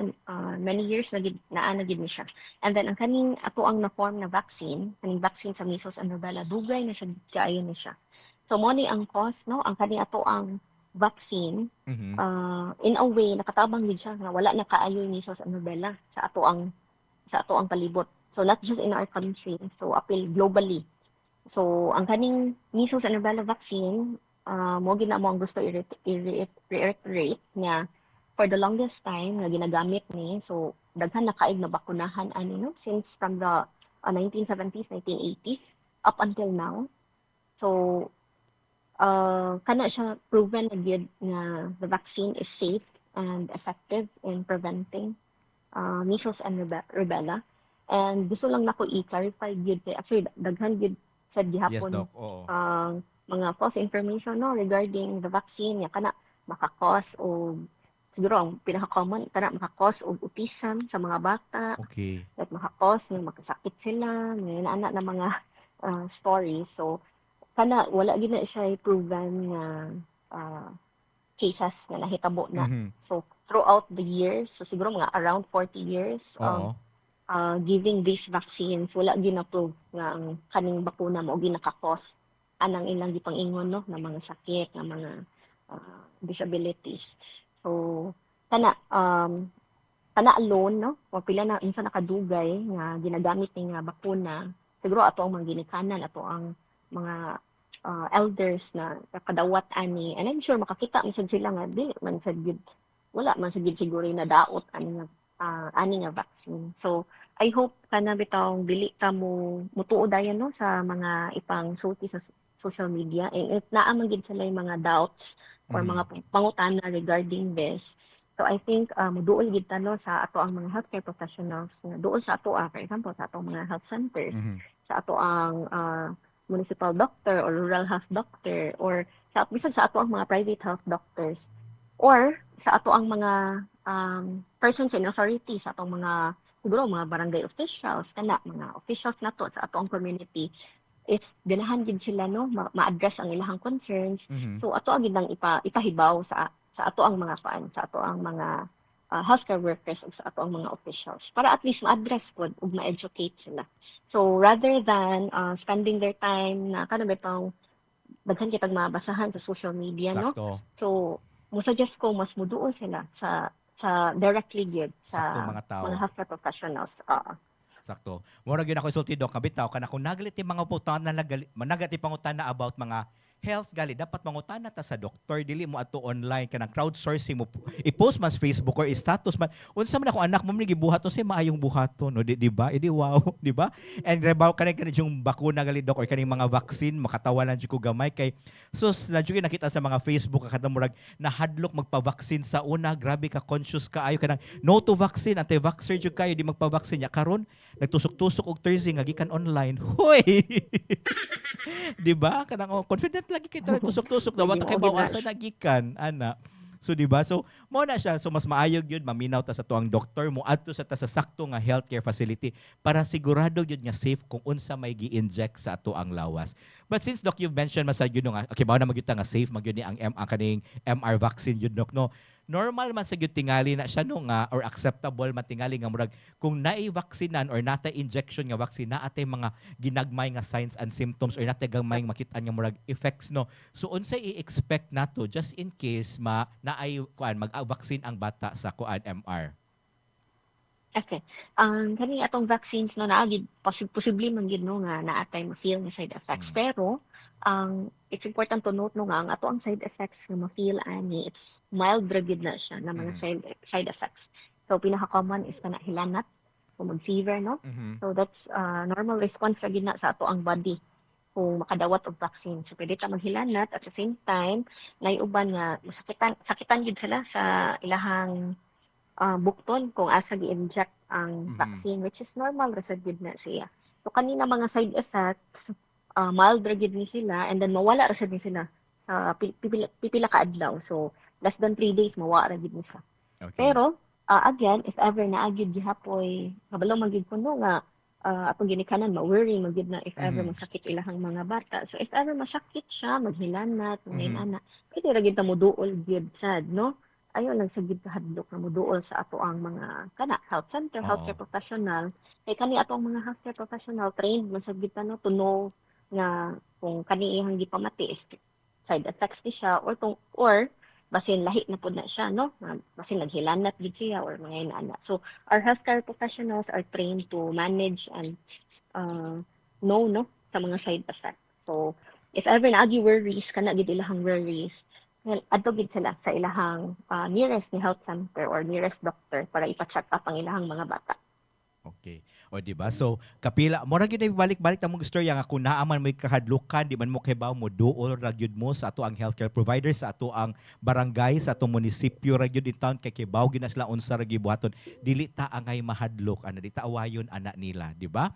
many years naa na gid ni siya, and then ang kaning ato ang na-form na vaccine, kaning vaccine sa measles and rubella, dugay na siya kaayo ni siya. So mo ni ang cause no, ang kaning ato ang vaccine, Mhm. in a way nakatabang gid siya nga wala na kaayo yung measles and rubella sa ato ang palibot, so not just in our country, so appeal globally. So ang kaning measles and rubella vaccine, mo gid na mo ang gusto i-reiterate nga for the longest time nga ginagamit ni, so daghan na kaig na bakunahan ani no since from the 1970s, 1980s up until now. So kana siya proven na gyud nga the vaccine is safe and effective in preventing measles and rubella. And gusto lang nako i-clarify gyud kay actually daghan gyud sa Yes, gihapon Doc. Oo. mga false information no regarding the vaccine, ya kana maka-cause o siguro ang pinaka-common kana maka-cause og autism sa mga bata, Okay. like maka-cause nga magkasakit sila, may ana na mga story. So kana wala gyud na siya proven nga ah, cases nga nahitabo na. Mhm. So throughout the years, so siguro mga around 40 years of Oo. giving these vaccines, wala gyud na prove nga ang kaning bakuna mao gyud naka-cause anang ilang gipang-ingon no na mga sakit, nga mga disabilities. So kana alone no, o pila na unsa nakadugay nga ginagamit ni nga bakuna, siguro ato ang mga ginikanan, ato ang mga elders na kadawat ani, and I'm sure makakita man sad sila nga dili man sad gyud, wala man sad gyud siguro na daot ani nga vaccine. So I hope kana bitawng dili ta mutuo dayon no sa mga ipang sulti sa social media, and if naa man gid sila yung mga doubts or mga Mhm. pangutana regarding this. So I think moduol gid ta no sa ato ang mga healthcare professionals na duol sa ato for example sa atong mga health centers, Mhm. sa ato ang municipal doctor or rural health doctor, or sa bisan sa ato ang mga private health doctors, or sa ato ang mga persons in authority, sa atong mga siguro mga barangay officials, kana mga officials nato sa ato ang community. If ganahan gid sila no ma-address ang ilahang concerns, Mhm. so ato agid ang ipahibaw sa ato ang mga sa ato ang mga healthcare workers ug sa ato ang mga officials para at least ma-address pod ug ma-educate sila. So rather than spending their time na kana bitong daghan kitag mabasahan sa social media no. Sakto. So mo suggest ko mas muduol sila sa directly gyud Sakto sa mga mga tao. healthcare professionals. Sakto. Mura gyud ako isulti dok kabitaw kana kung nagalit yung mga putana managati pangutana about mga health gali dapat mangutana ta sa doktor dili mo ato online kanang crowdsourcing mo i-post man sa Facebook or status man unsa man ako anak mo mini gibuhat say maayong buhaton no di ba edi wow di ba and rebaw kanang yung bakuna gali dok or kaning mga vaccine makatawanan jud ko gamay kay sus na jud nakita sa mga Facebook kada murag nahadlok magpa-vaccine sa una grabe ka conscious ka ayo kanang no to vaccine anti-vaxxer jud kayo di magpa-vaccine ya karon nagtusok-tusok og Thursday nga gikan online. Hoy! 'Di ba? Kanang confident lagi kay tala tusok-tusok daw Naging wata kay okay na bawasan na gikan ana. So 'di ba? So mo na siya so mas maayog yun maminaw ta sa tuang doktor mo adto sa ta sa sakto nga healthcare facility para sigurado yun nga safe kung unsa may gi-inject sa ato ang lawas. But since doc you've mentioned masad yun nga okay mao na magyud nga safe magyud ni ang kaning MR vaccine yun doc no. Normal man sa gyud tingali na siya no nga or acceptable man tingali nga murag kung nai-vaksinan or natay injection nga vaccine na atay mga ginagmay nga signs and symptoms or natay gamay nga makit-an nga murag effects no. So unsay i-expect nato just in case naay kuan mag-vaccine ang bata sa kuan MR. Okay. Kani atong vaccines no naa gid posible man gid no nga naa tay ma-feel nga side effects. Mm. Pero it's important to note no nga ang ato ang side effects nga ma-feel ani it's mild ra gid na siya na mga Mhm. side effects. So pinaka-common is kana hilanat, common fever no. Mhm. So that's normal response ra gid na sa ato ang body kung makadawat og vaccine. So pwede ta maghilanat at the same time naiuban nga sakitan gid sila sa ilahang bukton kung asa gi-inject ang Mhm. vaccine, which is normal ra sad gid na siya. So kanina mga side effects mild ra gid ni sila, and then mawala ra sad ni sila sa pipila ka adlaw. So less than 3 days mawala ra gid ni siya. Okay. Pero again, if ever na gyud gihapoy kabalo man gyud kuno nga atong ginikanan ma-worry man gyud na if ever Mhm. masakit ilahang mga bata. So if ever masakit siya, maghilanat, ngayon Mhm. ana, pwede ra gyud ta moduol gyud sad no. Ayaw lang sa gyud kahadlok na moduol sa ato ang mga kana health center, Oo. healthcare professional. Kay kani ato ang mga healthcare professional trained man sa gyud ta no to know nga kung kani iyang gipamati is side effects ni siya, or basin lahi na pud na siya no, basin naghilanat gid siya or mga inana. So our healthcare professionals are trained to manage and uh, know no sa mga side effects. So if ever na agi worries kana gid ilahang worries, well, adto gid sila sa ilahang nearest ni health center or nearest doctor para ipa-check up ang ilahang mga bata. Okay. O di ba? So kapila mo ra gyud ay balik-balik ta mong istorya nga kung naaman mo kahadlukan di man mo kibaw mo duol ra gyud mo sa ato ang healthcare provider sa ato ang barangay sa ato munisipyo ra gyud in town kay kibaw gyud na sila unsa ra gibuhaton dili ta angay mahadlok ana di ta awayon ana nila, di ba?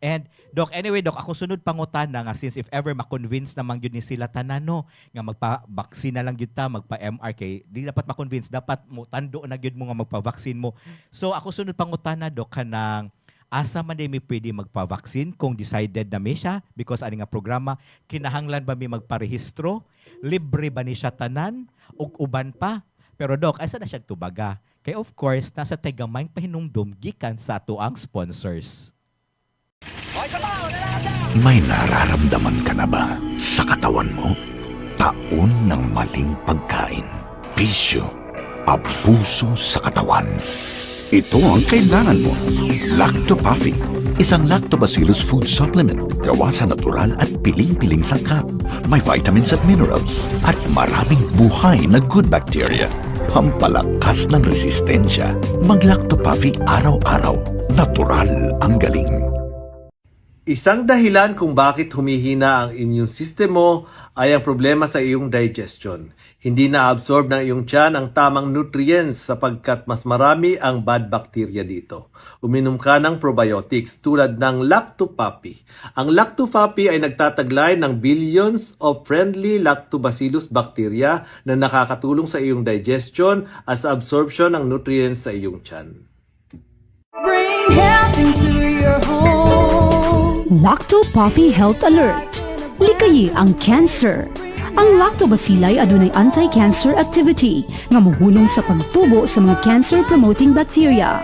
And Doc, anyway Doc, ako sunod pangutana nga since if ever ma-convince naman gyud ni sila tanan no nga magpa-vaccine na lang gyud ta, magpa-MR kay di dapat ma-convince, dapat mo tando na gyud mo nga magpa-vaccine mo. So ako sunod pangutana Doc kanang asa man day mi pwede magpa-vaccine kung decided na mi siya because ani nga programa kinahanglan ba mi magparehistro, libre ba ni siya tanan ug uban pa. Pero Doc, asa na siya tubaga? Kay of course nasa tigamayng pahinumdum gikan sa ato ang sponsors. May nararamdaman ka na ba sa katawan mo? Taon ng maling pagkain, bisyo, abuso sa katawan. Ito ang kailangan mo. Lactopuffy, isang lactobacillus food supplement gawa sa natural at piling-piling sangkap. May vitamins at minerals at maraming buhay na good bacteria. Pampalakas ng resistensya. Mag-Lactopuffy araw-araw. Natural ang galing. Isang dahilan kung bakit humihina ang immune system mo ay ang problema sa iyong digestion. Hindi na-absorb ng iyong tiyan ang tamang nutrients sapagkat mas marami ang bad bacteria dito. Uminom ka ng probiotics tulad ng Lactopuffy. Ang Lactopuffy ay nagtataglay ng billions of friendly lactobacillus bacteria na nakakatulong sa iyong digestion at sa absorption ng nutrients sa iyong tiyan. Bring health into your home. Lactopuffy Health Alert. Likayi ang cancer. Ang lactobacilli adunay anti-cancer activity nga mohulong sa pagtubo sa mga cancer-promoting bacteria.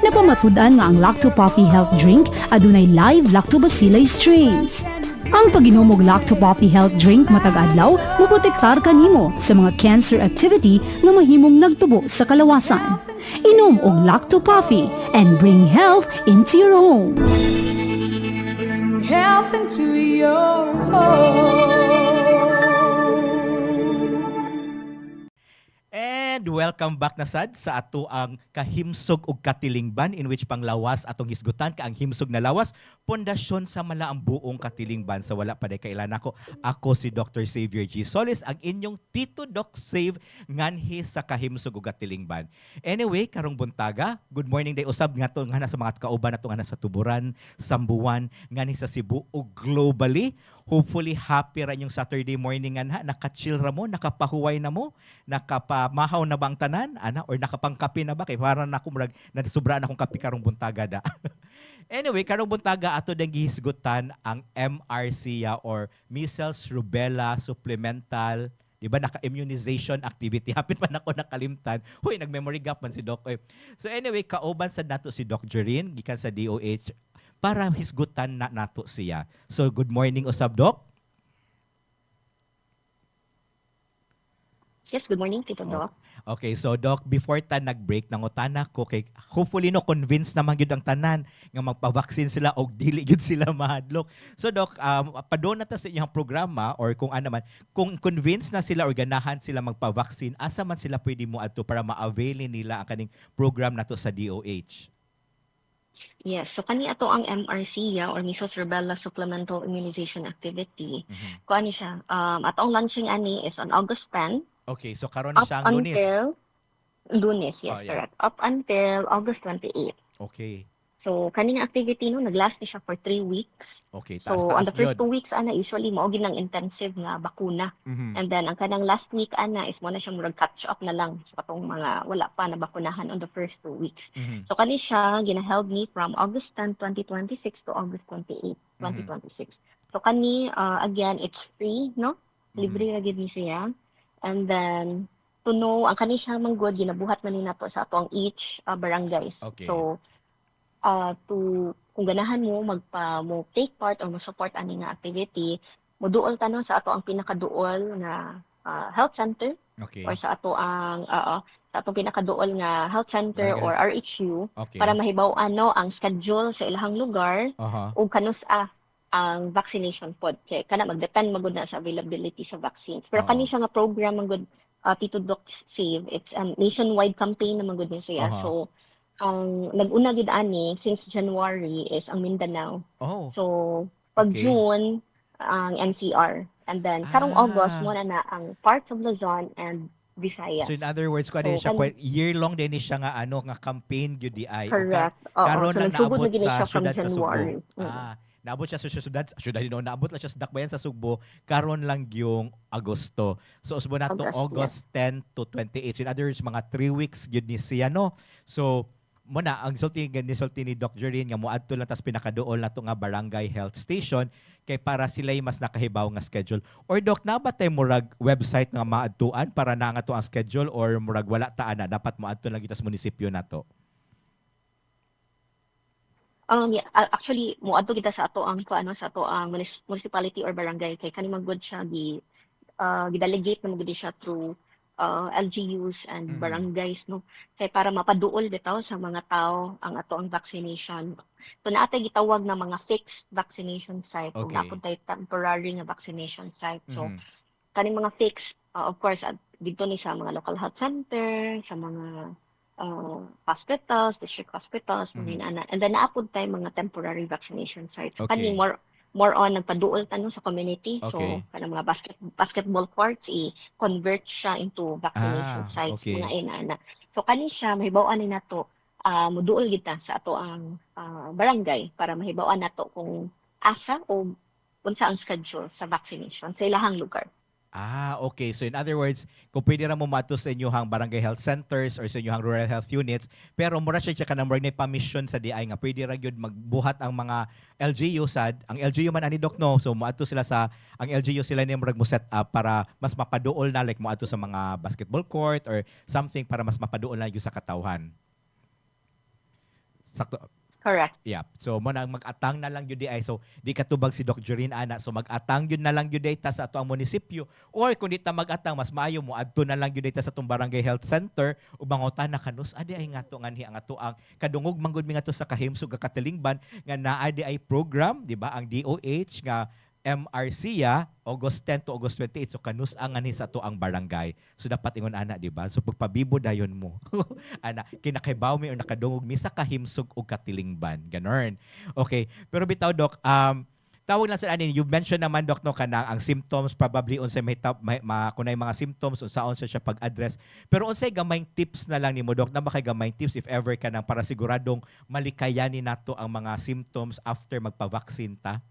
Napamatud-an nga ang Lactopuffy Health Drink adunay live lactobacilli strains. Ang pag-inom og Lactopuffy Health Drink matag adlaw moprotektar kanimo sa mga cancer activity nga mahimong nagtubo sa kalawasan. Inom og Lactopuffy and bring health into your home. Bring health into your home. And welcome back na sad sa ato ang kahimsog ug katilingban in which panglawas atong hisgutan ka ang himsog na lawas pundasyon sa malaang buong katilingban sa wala pa day kailan ako si Dr. Xavier G. Solis ang inyong Tito Doc Save nganhi sa kahimsog ug katilingban. Anyway, karong buntaga, good morning day usab ngadto nga sa mga kauban nato nga sa Tuburan, Sambuan, nganhi sa Cebu ug globally. Hopefully happy ra yung Saturday morning nga naka-chill ra mo, nakapahuway na mo, nakapamahaw na bang tanan ana or nakapangkape na ba kay para na ako murag nadisubra na akong kape karong buntaga da. Anyway, karong buntaga ato dang gihisgutan ang MRCA or measles rubella supplemental, di ba, naka-immunization activity. Hapit pa na ako nakalimtan. Huy, nag-memory gap man si Doc. So anyway, kauban sa nato si Doc Jerin, gikan sa DOH, para hisgutan na nato siya. So good morning usab Doc. Yes, good morning, Tito Doc. Okay, so Doc, before ta nag-break, nangutana ko kay hopefully no convince naman gyud ang tanan nga magpa-vaccine sila og dili gyud sila mahadlok. So Doc, padon na ta sa inyong programa or kung ano man, kung convince na sila or ganahan sila magpa-vaccine, asa man sila pwede mo adto para ma-avail nila ang kaning program nato sa DOH? Yes, so kani ato ang MRCA or Measles Rubella Supplemental Immunization Activity. Kuani siya, ato ang launching ani is on August 10 Okay, so karon na up siya ang Lunes. until Lunes, yes, Oh, yeah. correct. Up until August 28. Okay. So kani nga activity no naglast ni siya for 3 weeks. Okay, So on the first yun. 2 weeks ana usually mao gid ng intensive nga bakuna. Mhm. And then ang kanang last week ana is mo na siya murag catch up na lang sa katong mga wala pa na bakunahan on the first 2 weeks. Mhm. So kani siya gina-held ni from August 10, 2026 to August 28, 2026. So kani again it's free no? Libre ra gid ni siya. And then to know ang kani siya manggod ginabuhat man ni nato sa ato ang each barangays. Okay. So to kung ganahan mo mo take part or mo support ani nga activity, moduol ta no sa ato ang pinakaduol nga health center Okay. or sa ato ang sa atong pinakaduol nga health center or RHU Okay. para mahibaw-an no ang schedule sa ilahang lugar Aha. ug kanus-a ang vaccination pod kay kana magdepend magud na sa availability sa vaccines. Pero Oo. kani siya nga program magud Tito Doc Save, it's a nationwide campaign na magud ni siya. Aha. So Ang nag-una gid ani since January is ang Mindanao. Oh, So, pag okay. June, ang NCR. And then, karong August, mo Ah, na ang parts of Luzon and so in Visayas. other words, ko din So, siya year long din ni siya nga ano nga campaign gyud di ay o correct. Oo. karon So, lang nagsugod na naabot gini sa siya from syudad sa Sugbo. January. Naabot siya sa syudad no, naabot lang siya sa dakbayan sa Sugbo karon lang yung Agosto. So usbo na to August, August yes. 10 to 28. So in other words, mga 3 weeks gyud ni siya no. So mo na ang sulti ni Doc Jorin nga moadto lang tas pinakaduol na to nga barangay health station kay para sila'y mas nakahibaw nga schedule. Or Doc, na ba tay murag website nga maadtuan para na nga to ang schedule or murag wala ta na dapat moadto lang kita sa munisipyo na to? Yeah, actually, moadto kita sa ato ang kuano sa ato ang municipality or barangay kay kani magud siya gidelegate na magud siya through LGUs and Mhm. barangays no kay para mapaduol bitaw sa mga tao ang ato ang vaccination. So naatay gitawag na mga fixed vaccination site ug Okay. napud tay temporary nga vaccination site. So Mhm. kaning mga fixed of course dito ni sa mga local health center, sa mga hospitals, district hospitals, mga Mhm. inana. And then naapod tayo mga temporary vaccination sites. So kani Okay. more on nagpaduol tanong sa community. So Okay. kanang mga basketball courts i-convert siya into vaccination sites, mga Okay. inana. So kani siya mahibaw-an ni nato moduol kita sa ato ang barangay para mahibaw-an nato kung asa o unsa ang schedule sa vaccination sa ilahang lugar. Okay. So in other words, kung pwede ra mo mato sa inyong barangay health centers or sa inyong rural health units, pero mura siya ka number na permission sa DI nga pwede ra gyud magbuhat ang mga LGU sad, ang LGU man ani Doc no. So moadto sila sa ang LGU sila ni murag mo set up para mas mapaduol na like moadto sa mga basketball court or something para mas mapaduol na gyud sa katawhan. Sakto. Correct. Yeah. So mo na mag-atang na lang gyud di ay so di katubag si Doc Jorin ana so mag-atang gyud na lang gyud ta sa ato ang munisipyo or kung di ta mag-atang mas maayo mo adto na lang gyud ta sa atong barangay health center ug mangutan na kanus adi ay nga to nganhi ang ato ang kadungog manggod mi ngadto sa kahimsog nga katilingban nga naa di ay program di ba ang DOH nga MRC August 10 to August 28 so kanus ang ani sa to ang barangay so dapat ingon ana di ba so pagpabibo dayon mo ana kinakaibaw mi or nakadungog mi sa kahimsog og katilingban ganon okay pero bitaw Doc tawag lang sa anin you mentioned naman Doc no kanang ang symptoms probably unsay kunay mga symptoms unsaon sa siya pag-address pero unsay gamayng tips na lang nimo Doc na ba kay gamayng tips if ever kanang para siguradong malikayanin nato ang mga symptoms after magpa-vaccine ta.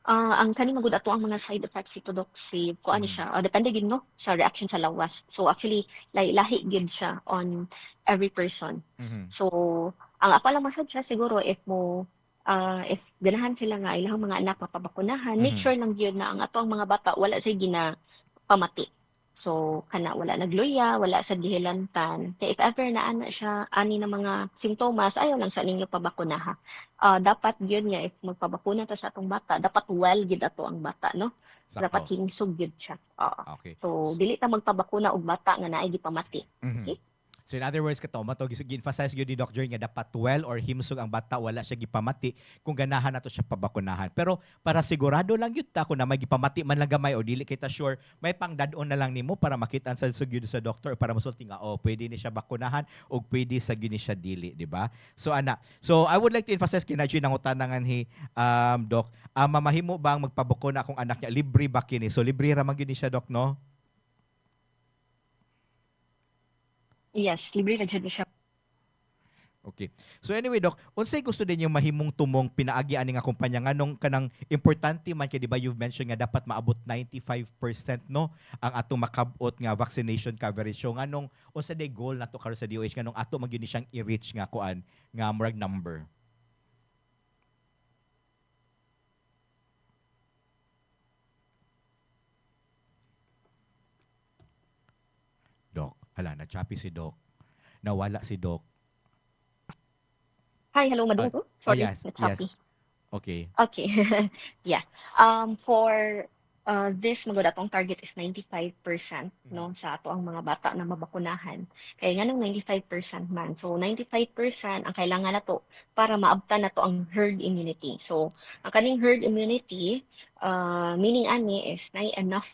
Ang kani magud ato ang mga side effects ito Doc si kuan Mhm. siya depende gid no sa reaction sa lawas. So actually lahi gid siya on every person. Mhm. So ang ako lang masad siya siguro if ganahan sila nga ilang mga anak mapabakunahan, make Mhm. sure lang gyud na ang ato ang mga bata wala say gina pamati. So kana wala nagluya, wala sa gihilantan. Kay if ever na ana siya ani na mga simptomas, ayaw lang sa ninyo pabakunaha. Dapat gyud nga if magpabakuna ta sa atong bata, dapat well gyud ato ang bata no. Sakto. Dapat hinsog gyud siya. Oo. Okay. So dili ta magpabakuna og bata nga naay gipamati. Mhm. Okay? So in other words, kato, gi-emphasize yun ni Doc Joy nga dapat well or himsog ang bata, wala siya gipamati kung ganahan nato siya pabakunahan. Pero para sigurado lang yun ta, kung na may gipamati man lang gamay o dili kita sure, may pangdadon na lang nimo para makita sa sugyod sa doktor para masulti nga, pwede ni siya bakunahan o pwede sa gyud ni siya dili, di ba? So ana, so I would like to emphasize kina Joy nang utanangan Doc, mamahimo ba ang magpabakuna akong anak niya? Libre ba kini? So libre ra man gyud ni siya Doc, no? Yes, libre na gyud siya. Okay. So anyway, Doc, unsay gusto din yung mahimong tumong pinaagi ani nga kumpanya nganong kanang importante man kay di ba you've mentioned nga dapat maabot 95% no ang atong makabot nga vaccination coverage. So nganong unsa day goal nato karon sa DOH nganong ato magyud ni siyang i-reach nga kuan nga murag number. Doc, hala na choppy si Doc. Nawala si Doc. Hi, hello Ah, madung ko. Sorry, yes, it's yes. happy. Okay. Okay. Yeah. For this magud atong target is 95% no sa ato ang mga bata na mabakunahan. Kay nganong 95% man. So 95% ang kailangan nato para maabtan nato ang herd immunity. So ang kaning herd immunity meaning ani is na enough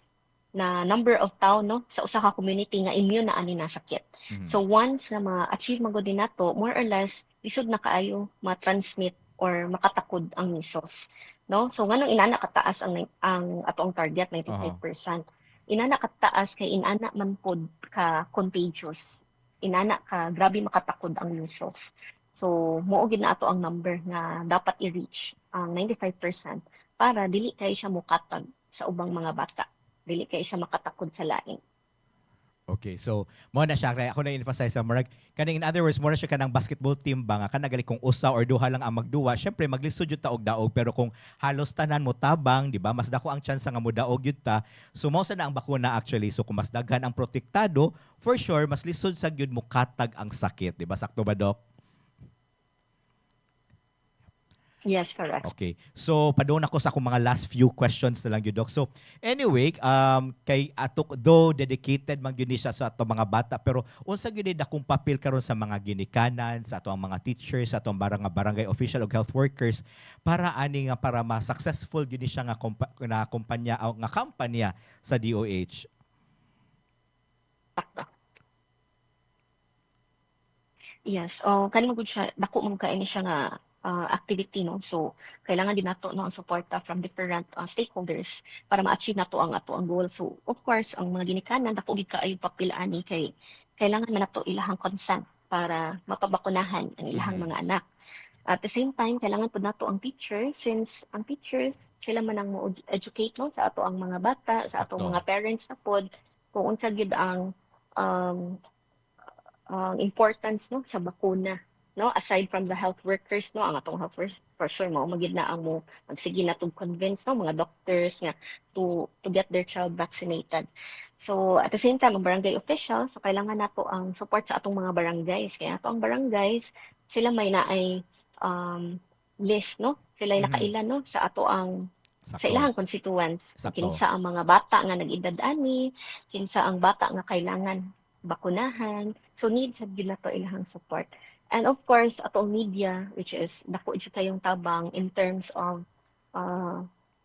na number of tao no sa usa ka community nga immune na ani na sakit. So once nga ma-achieve magud din nato, more or less lisod na kaayo ma-transmit or makatakod ang measles, no? So nganong inana kataas ang atong target 95%. Inana kataas kay inana man pod ka contagious. Inana ka grabe makatakod ang measles. So mao gid na ato ang number nga dapat i-reach ang 95% para dili kay siya mukatag sa ubang mga bata. Dili kay siya makatakod sa lain. Okay, so mo na siya kaya ako na emphasize sa murag kaning in other words mo na siya kanang basketball team ba nga kana gali kung usa or duha lang ang magduwa, syempre maglisod jud ta og daog pero kung halos tanan mo tabang, di ba? Mas dako ang chance nga mo daog jud ta. So mao sa na ang bakuna actually. So kung mas daghan ang protektado, for sure mas lisod sa gyud mo katag ang sakit, di ba? Sakto ba, Doc? Yes, correct. Okay. So, padung ako sa akong mga last few questions na lang yun, Doc. So, anyway, kay ato, though dedicated man yun siya sa ato mga bata, pero unsa gyud akong papel karon sa mga ginikanan, sa ato ang mga teachers, sa ato ang barangay official ug health workers para ani nga para ma-successful gyud siya nga na kumpanya o nga kampanya sa DOH. Yes, kani magud siya dako man kaini siya nga activity no. So kailangan din nato no ang suporta from different stakeholders para ma-achieve nato ang ato ang goal. So of course ang mga ginikanan dako gid kaayo papel ani kay kailangan man nato ilahang consent para mapabakunahan ang ilahang mga anak. At the same time, kailangan po nato ang teachers since ang teachers sila man ang mo-educate no sa ato ang mga bata, sa atong Sakto. mga parents na pod kung unsa gyud um, ang importance no sa bakuna no aside from the health workers no ang atong health workers for sure mo magid na ang mo magsige na to convince no mga doctors nga to get their child vaccinated. So at the same time ang barangay officials so kailangan nato ang support sa atong mga barangays kaya ato ang barangays sila may naay list no sila ay nakailan no sa ato ang sa Sakto. ilahang constituents Sakto. kinsa ang mga bata nga nag-edad ani kinsa ang bata nga kailangan bakunahan. So needs sad gyud nato ilahang support. And of course, atong media, which is dako jud kayong tabang in terms of uh,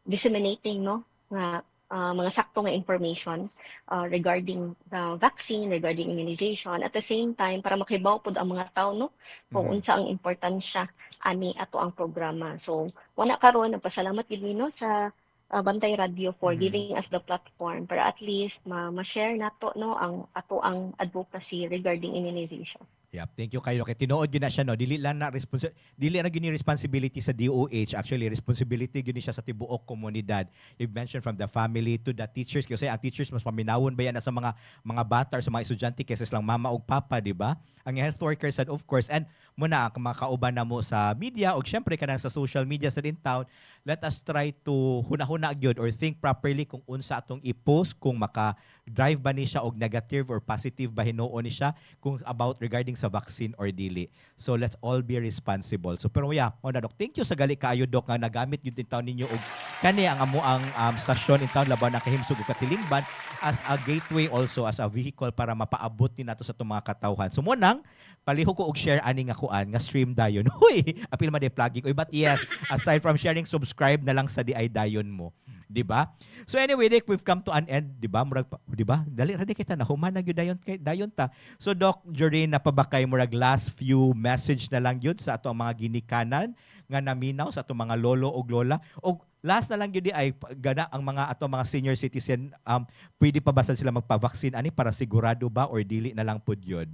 disseminating no nga mga sakto nga information regarding the vaccine, regarding immunization. At the same time, para makibaw pod ang mga tao no kung unsa ang importansya ani ato ang programa. So wala karon nagpasalamat gid mi no sa Bantay Radio for giving us the platform para at least ma-share nato no ang ato ang advocacy regarding immunization. Yep, thank you kayo. Kay tinuod gyud na siya no. Dili lang na dili na gyud ni responsibility sa DOH. Actually, responsibility gyud ni siya sa tibuok komunidad. You've mentioned from the family to the teachers kasi ang teachers mas paminawon ba yan na sa mga bata or sa mga estudyante kaysa lang mama ug papa, di ba? Ang health workers and of course and muna ang mga kauban na mo sa media ug syempre kanang sa social media sa din town, let us try to hunahuna gyud or think properly kung unsa atong i-post kung maka-drive ba ni siya og negative or positive ba hinuon ni siya kung about regarding sa vaccine or dili. So let's all be responsible. So pero yeah, mo na Doc. Thank you sa gali kaayo Doc nga nagamit gyud din taon ninyo og kani ang amo ang stasyon in town laban na kahimsog ug katilingban as a gateway also as a vehicle para mapaabot din nato sa itong mga katawhan. So mo nang palihog ko og share ani nga kuan nga stream dayon. Hoy, apil man day plugging. Oy, but yes, aside from sharing, subscribe na lang sa DI dayon mo. 'Di ba? So anyway, Dick, we've come to an end, 'di ba? Murag 'di ba? Dali ra kita na human na gyud dayon ta. So Doc Joreen na pabakay murag last few message na lang gyud sa ato ang mga ginikanan nga naminaw sa ato mga lolo ug lola. Og last na lang gyud ay gana ang mga ato mga senior citizen pwede pa ba sila magpa-vaccine ani para sigurado ba or dili na lang pud yun?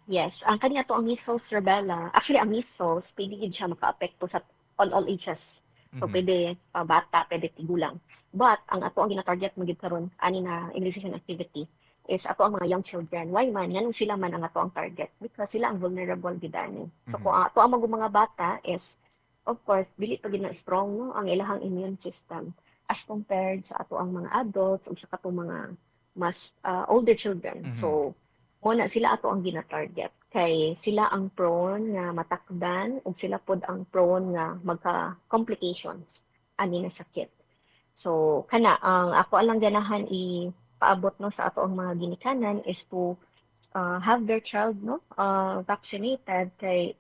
Yes, ang kanya to ang measles, rubella. Actually, ang measles, pwede gid siya maka-apekto sa on all ages. So, pwede bata, pwede tigulang. But, ang ato ang gina-target mo gid karon ani na immunization activity is ato ang mga young children. Why man? Nganong sila man ang ato ang target? Because sila ang vulnerable gid ani. So, kung ato ang mga bata is, of course, dili to gid na strong no ang ilahang immune system as compared sa ato ang mga adults o sa ato mga mas older children. So, muna sila ato ang gina-target kay sila ang prone nga matakdan ug sila pod ang prone nga magka-complications ani na sakit. So kana ang ako alang ganahan ipaabot no sa ato ang mga ginikanan is to have their child no vaccinated kay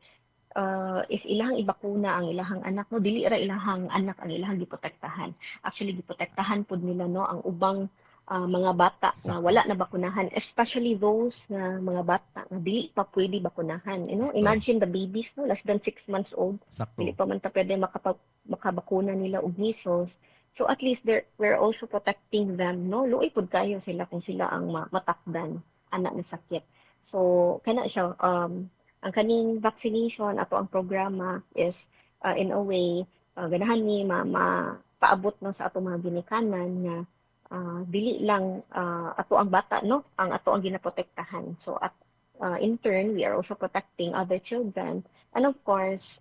if ilahang ibakuna ang ilahang anak no, dili ra ilahang anak ang ilahang giprotektahan. Actually giprotektahan pud nila no ang ubang mga bata nga Sakto. wala na bakunahan, especially those nga mga bata nga dili pa pwede bakunahan. Sakto. Imagine the babies no, less than 6 months old, dili Sakto. pa man ta pwede makabakuna nila og measles. So at least we're also protecting them no. Luoy pud kayo sila kung sila ang matakdan anak na sakit. So kana siya ang kaning vaccination ato ang programa is in a way ganahan ni paabot no sa ato mga ginikanan nga dili lang ato ang bata no ang ato ang ginaprotektahan. So at in turn we are also protecting other children, and of course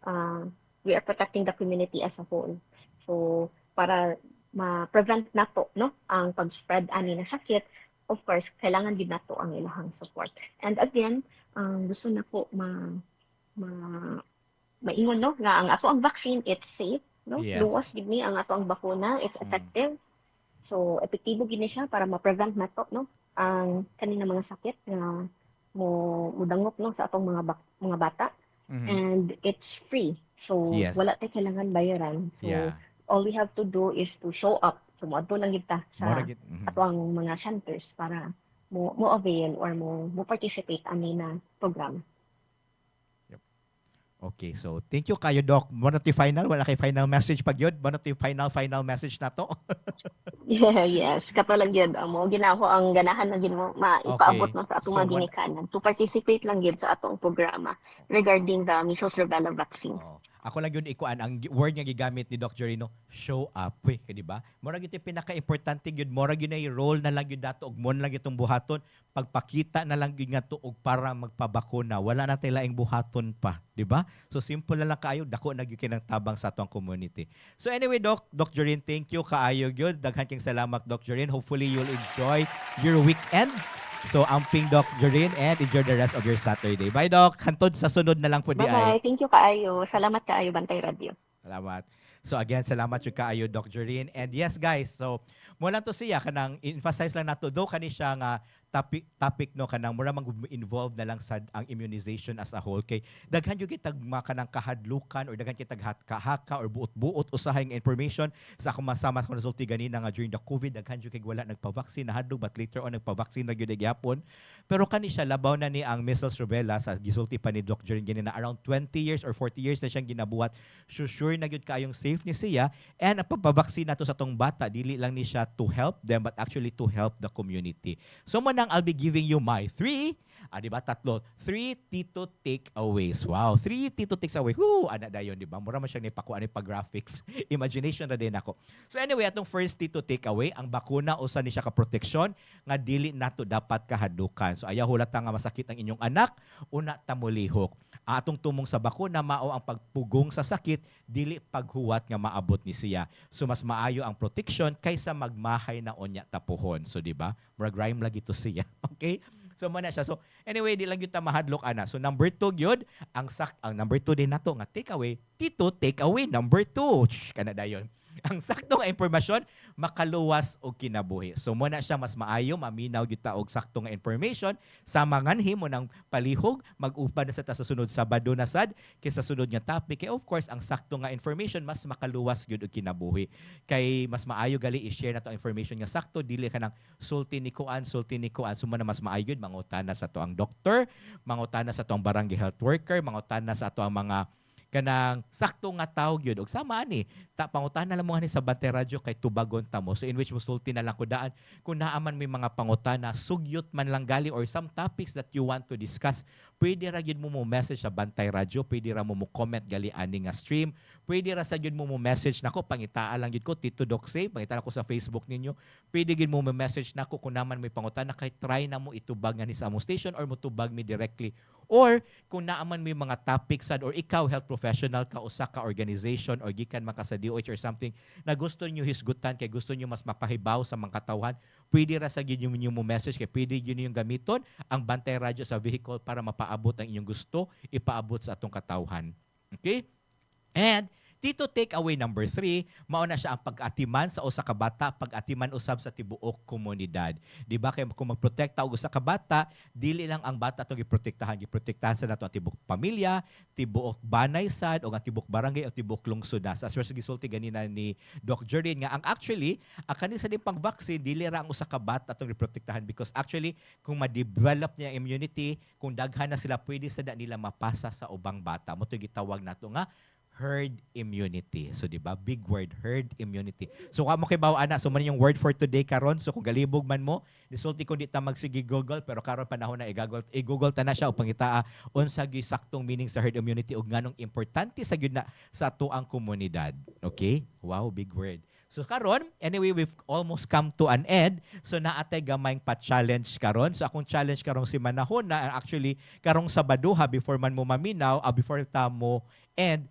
we are protecting the community as a whole. So para ma-prevent nato no ang pag-spread ani na sakit, of course kailangan din nato ang ilahang support. And again, gusto na po maingon no nga ang ato ang vaccine, it's safe no. Yes. Luwas gid ni ang ato ang bakuna, it's effective. So epektibo gid ni siya para ma-prevent nato no ang kanina mga sakit nga mudangop no sa atong mga bata. And it's free. So Yes. wala tay kailangan bayaran. So Yeah. all we have to do is to show up. So moadto lang gid ta sa Mora gid. ato ang mga centers para mo avail or mo participate ani na program. Okay, so thank you kayo, Doc. Muna to final, wala kay final message pag yun. Muna to final message na to. Yeah, yes. Kato lang yun. Mo ginaho ang ganahan na mo maipaabot Okay. no sa atong So, mga ginikanan to participate lang yun sa atong programa regarding the measles rubella vaccines. Oo. Ako lang yun ikuan ang word nga gigamit ni Doc Jorino, show up, we, di ba? Mora gyud pinaka-importante gyud, mora gyud ay role na lang gyud dato og mon lang itong buhaton, pagpakita na lang gyud nga tuog para magpabakuna. Wala na tay laing buhaton pa, di ba? So simple na lang kaayo, dako na gyud kinang tabang sa atong community. So anyway, Doc Jorin, thank you kaayo gyud. Daghan king salamat, Doc Jorin. Hopefully you'll enjoy your weekend. So amping Doc Jorin, and enjoy the rest of your Saturday. Bye, Doc. Hantod sa sunod na lang po di ay. Bye-bye. Thank you kaayo. Salamat kaayo Bantay Radio. Salamat. So again, salamat yung kaayo, Doc Jorin. And yes, guys, so mo lang to siya, kanang emphasize lang nato, though kani siya nga topic no, kanang mura mag-involve na lang sa ang immunization as a whole. Kay daghan yung kitag kanang kahadlukan or daghan kitag haka or buot-buot usahay nga information sa akong masama sa resulti ganina nga during the COVID, daghan yung kay wala nagpa-vaccine, nahadlok, but later on nagpa-vaccine na gyud gyapon. Pero kani siya labaw na ni ang measles rubella sa gisulti pa ni Doc Jorin ganina around 20 years or 40 years na siyang ginabuhat. Sure na gyud kayong safe ni siya, and ang pagpa-vaccine nato sa tong bata dili lang ni siya to help them but actually to help the community. So manang I'll be giving you my 3 Tito takeaways. Wow, 3 Tito takeaways. Woo, ana dayon, di ba? Mura man siyang nipakuan ni pag-graphics. Imagination na din ako. So anyway, atong first Tito takeaway, ang bakuna usa ni siya ka proteksyon nga dili nato dapat kahadukan. So ayaw hulata nga masakit ang inyong anak, una ta molihok. Atong tumong sa bakuna mao ang pagpugong sa sakit, dili paghuwat nga maabot ni siya. So mas maayo ang proteksyon kaysa magmahay na onya tapuhon. So di ba? Murag rhyme lagi to siya. Okay? So muna siya. So anyway, di lang yun ta mahadlok ana. So number 2 gyud, ang number 2 din nato nga takeaway, Tito takeaway number 2. Kana dayon. Ang sakto nga impormasyon makaluwas og kinabuhi. So muna siya mas maayo maminaw gyud ta og sakto nga information sa manganhi mo ng palihog, mag-upa na sa ta sa sunod Sabado na sad kaysa sunod nga topic. Kay of course ang sakto nga information mas makaluwas gyud og kinabuhi. Kay mas maayo gali i-share nato ang information nga sakto, dili ka nang sulti ni kuan. So muna mas maayo gyud mangutana sa to ang doktor, mangutana sa to ang barangay health worker, mangutana sa ato ang mga kanang sakto nga tawag yun. Og sama ani, pangutan na lang mo sa Bantay Radio kay tubagon ta mo. So in which musulti na lang ko daan kung naaman may mga pangutana, sugyot man lang gali or some topics that you want to discuss, pwede ra gyud mo message sa Bantay Radio, pwede ra mo comment gali ani nga stream, pwede ra sa gyud mo message nako, pangitaan lang gyud ko Tito Doc Say, pangitaan ko sa Facebook ninyo, pwede gyud mo message nako kung naman may pangutana, kay try na mo itubag nga ni sa amo station or mo tubag mi directly. Or kung naaman may mga topics sad or ikaw health professional ka, usa ka organization or gikan man ka sa DOH or something na gusto niyo hisgutan, kay gusto niyo mas mapahibaw sa mga katawhan, pwede ra sa gyud niyo mo message, kay pwede gyud niyo gamiton ang Bantay Radio sa vehicle para mapaabot ang inyong gusto, ipaabot sa atong katawhan. Okay? And dito take away number 3, mao na siya ang pag-atiman sa usa ka bata, pag-atiman usab sa tibuok komunidad. Di ba kay kung magprotekta og usa ka bata, dili lang ang bata to giprotektahan sa nato ang tibuok pamilya, tibuok banay sad o ang tibuok barangay o tibuok lungsod. As gisulti ganina ni Doc Jordan nga ang actually ang kani sa din pang-vaccine dili ra ang usa ka bata tong giprotektahan because actually kung ma-develop niya immunity, kung daghan na sila pwede sada nila mapasa sa ubang bata. Mo to gitawag nato nga herd immunity. So, di ba? Big word, herd immunity. So, kamo kay ana, so man yung word for today karon. So, kung galibog man mo, disulti ko di ta magsige Google, pero karon panahon na i-Google ta na siya o pangitaa unsa gyud saktong meaning sa herd immunity ug nganong importante sa gyud na sa ato ang komunidad. Okay? Wow, big word. So karon, anyway, we've almost come to an end. So naatay gamayng pa-challenge karon. So akong challenge karong si manahon na actually karong Sabado ha before man mo maminaw, before ta mo end.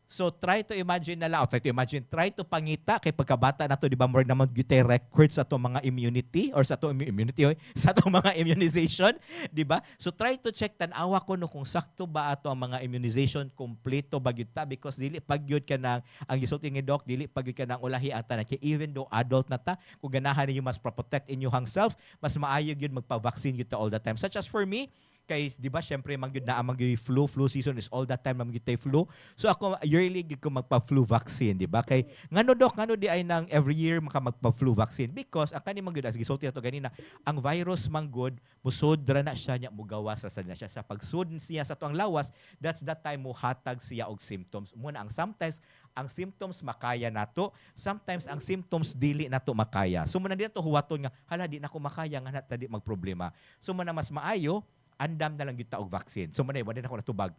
So try to imagine na lang, try to pangita kay pagkabata nato di ba more naman gitay records sa atong mga immunity or sa atong immunity sa atong mga immunization, di ba? So try to check tan-awa ko no kung sakto ba ato ang mga immunization kompleto ba gyud ta because dili pagyud ka nang ang gisulti ni doc dili pagyud ka nang ulahi ang tanan kay even though adult na ta kung ganahan ninyo mas protect inyong self mas maayo gyud magpa-vaccine gyud ta all the time such as for me kay di ba syempre mangyud na amang flu season is all that time mangyud tay flu. So ako yearly gid ko magpa-flu vaccine, di ba? Kay ngano doc ngano di ay nang every year maka magpa-flu vaccine because ang kani mangyud as gisulti ato ganina ang virus manggod musod ra na siya nya mugawas sa na siya sa pagsud siya sa tuang lawas that's that time mo hatag siya og symptoms. Muna ang sometimes ang symptoms makaya nato, sometimes ang symptoms dili nato makaya. So muna dito huwaton nga hala di na ko makaya nga na tadi magproblema. So muna mas maayo andam na lang gyud ta og vaccine. So manay wala na ko natubag.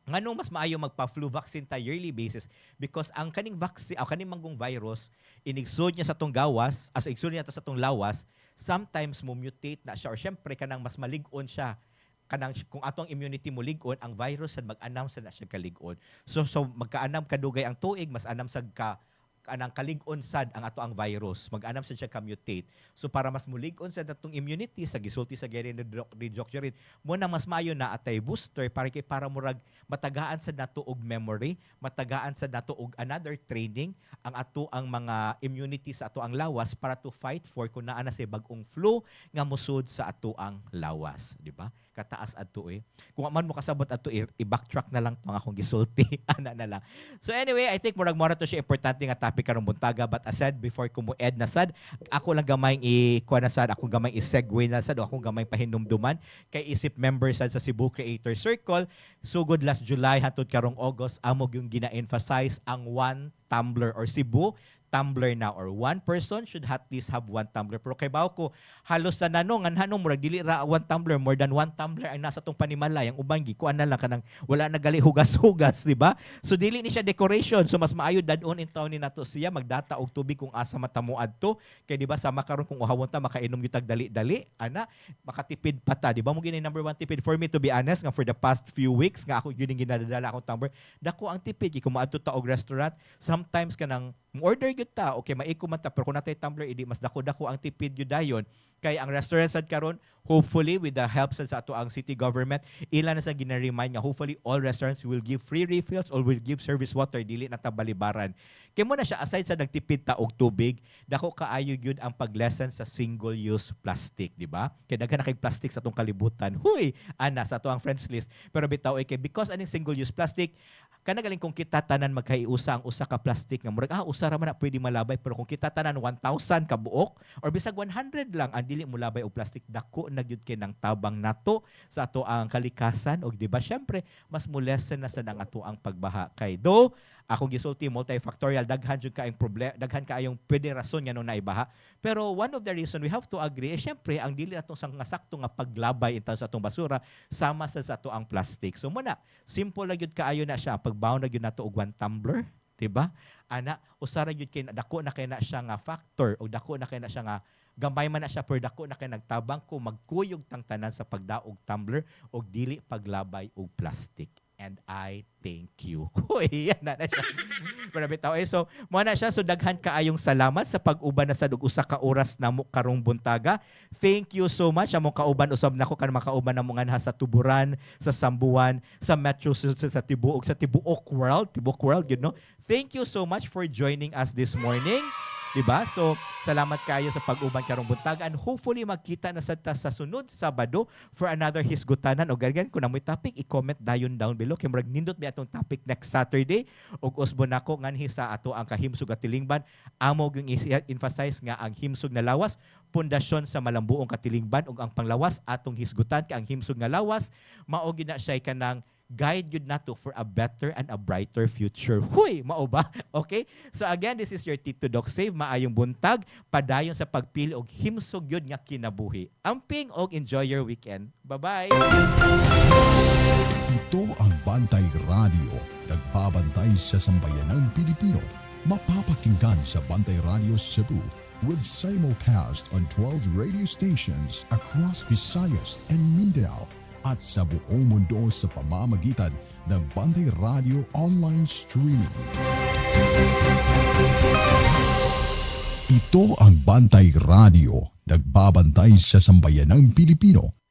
Ngano mas maayo magpa-flu vaccine ta yearly basis because ang kaning vaccine, kaning manggong virus inigsod niya sa tong gawas, as igsod niya sa tong lawas, sometimes mo mutate na siya or syempre kanang mas malig-on siya. Kanang kung atong immunity mo lig-on, ang virus sad mag-anam sa na siya kalig-on. So magkaanam kadugay ang tuig, mas anam sad ka anang kalig-on sad ang ato ang virus mag-anam sad siya ka-mutate. So para mas mulig-on sad atong immunity sa gisulti sa geri ni Doc Jorin mo na mas maayo na atay booster para murag matagaan sad nato og memory, matagaan sad nato og another training ang ato ang mga immunity sa ato ang lawas para to fight for kung naa na say bag-ong flu nga musud sa ato ang lawas, di ba? Kataas adto Kung man mo kasabot adto i-backtrack na lang tong akong gisulti ana na lang. So anyway, I think murag mo na to siya importante nga topic karong buntaga but as said before ko mo ed na sad, ako lang gamay i-kuha na sad, ako gamay i-segue na sad, ako gamay pahinumduman kay isip member sad sa Cebu Creator Circle. Sugod last July hangtod karong August amog yung gina-emphasize ang one tumbler or Cebu tumbler na or one person should at least have one tumbler. Pero kay bawo ko halos na nanong anhanong murag dili ra one tumbler, more than one tumbler ang nasa tong panimalay ang ubang gikuan na lang kanang wala na gali hugas-hugas, di ba? So dili ni siya decoration. So mas maayo dadon in taon ni nato siya magdata og tubig kung asa matamu adto kay di ba sama karon kung uhawon ta makainom gyud tag dali-dali ana makatipid pa ta, di ba? Mo gini number one tipid for me to be honest nga for the past few weeks nga ako gyud ginadala akong tumbler dako ang tipid kung maadto ta og restaurant sometimes kanang order gyud ta okay maiko man ta pero kung natay tumbler idi mas dako-dako ang tipid gyud dayon kay ang restaurant sad karon hopefully with the help sa ato ang city government ila na sa gina-remind nga hopefully all restaurants will give free refills or will give service water dili na ta balibaran kay mo na siya aside sa nagtipid ta og tubig dako kaayo gyud ang paglesen sa single use plastic, di ba? Kay daghan na kay plastic sa atong kalibutan huy ana sa ato ang friends list pero bitaw kay because aning single use plastic kana galing kung kita tanan magkaiusa ang usa ka plastic nga murag usa ra man na pwede malabay pero kung kita tanan 1,000 ka buok or bisag 100 lang ang dili mo labay og plastic dako na gyud kay nang tabang nato sa ato ang kalikasan og di ba syempre mas mo lessen na sad ang ato ang pagbaha kay do akong gisulti multifactorial daghan jud kaayong problema daghan kaayong pwede rason nga nung naibaha pero one of the reason we have to agree syempre ang dili atong sang sakto nga paglabay intaw sa atong basura sama sa ato ang plastic so muna simple lang gyud kaayo na siya pagbaw na gyud nato og one tumbler, diba? Ana, usara gyud kay dako na kay na siya nga factor o dako na kay na siya nga Gamay man na siya per dako na kay nagtabang ko magkuyog tang tanan sa pagdaog tumbler o dili paglabay og plastic. And I thank you. Uy, yan na siya. Marami tao. So, mo na siya. So, daghan kaayong salamat sa pag-uban na sa usa ka oras na mo karong buntaga. Thank you so much. Among kauban usab nako kan makauban na mo nga sa Tuburan, sa Sambuan, sa Metro, sa Tibuok, sa Tibuok World, you know. Thank you so much for joining us this morning. Diba? So, salamat kayo sa pag-uban karong buntag and hopefully magkita na sa sunod Sabado for another hisgutanan o ganyan kung namoy topic i-comment dayon down below kay murag nindot mi atong topic next Saturday ug usbon nako nganhi sa ato ang kahimsog at tilingban amo yung emphasize nga ang himsog na lawas pundasyon sa malambuong katilingban ug ang panglawas atong hisgutan kay ang himsog nga lawas mao gyud na siya kanang guide yun nato for a better and a brighter future. Huy! Mao ba? Okay? So again, this is your Tito Doc Save. Maayong buntag. Padayon sa pagpili og himsog yun nga kinabuhi. Amping og enjoy your weekend. Bye-bye! Ito ang Bantay Radio. Nagbabantay sa sambayanang Pilipino. Mapapakinggan sa Bantay Radio Cebu with simulcast on 12 radio stations across Visayas and Mindanao at sa buong mundo sa pamamagitan ng Bantay Radio Online Streaming. Ito ang Bantay Radio, nagbabantay sa sambayanang Pilipino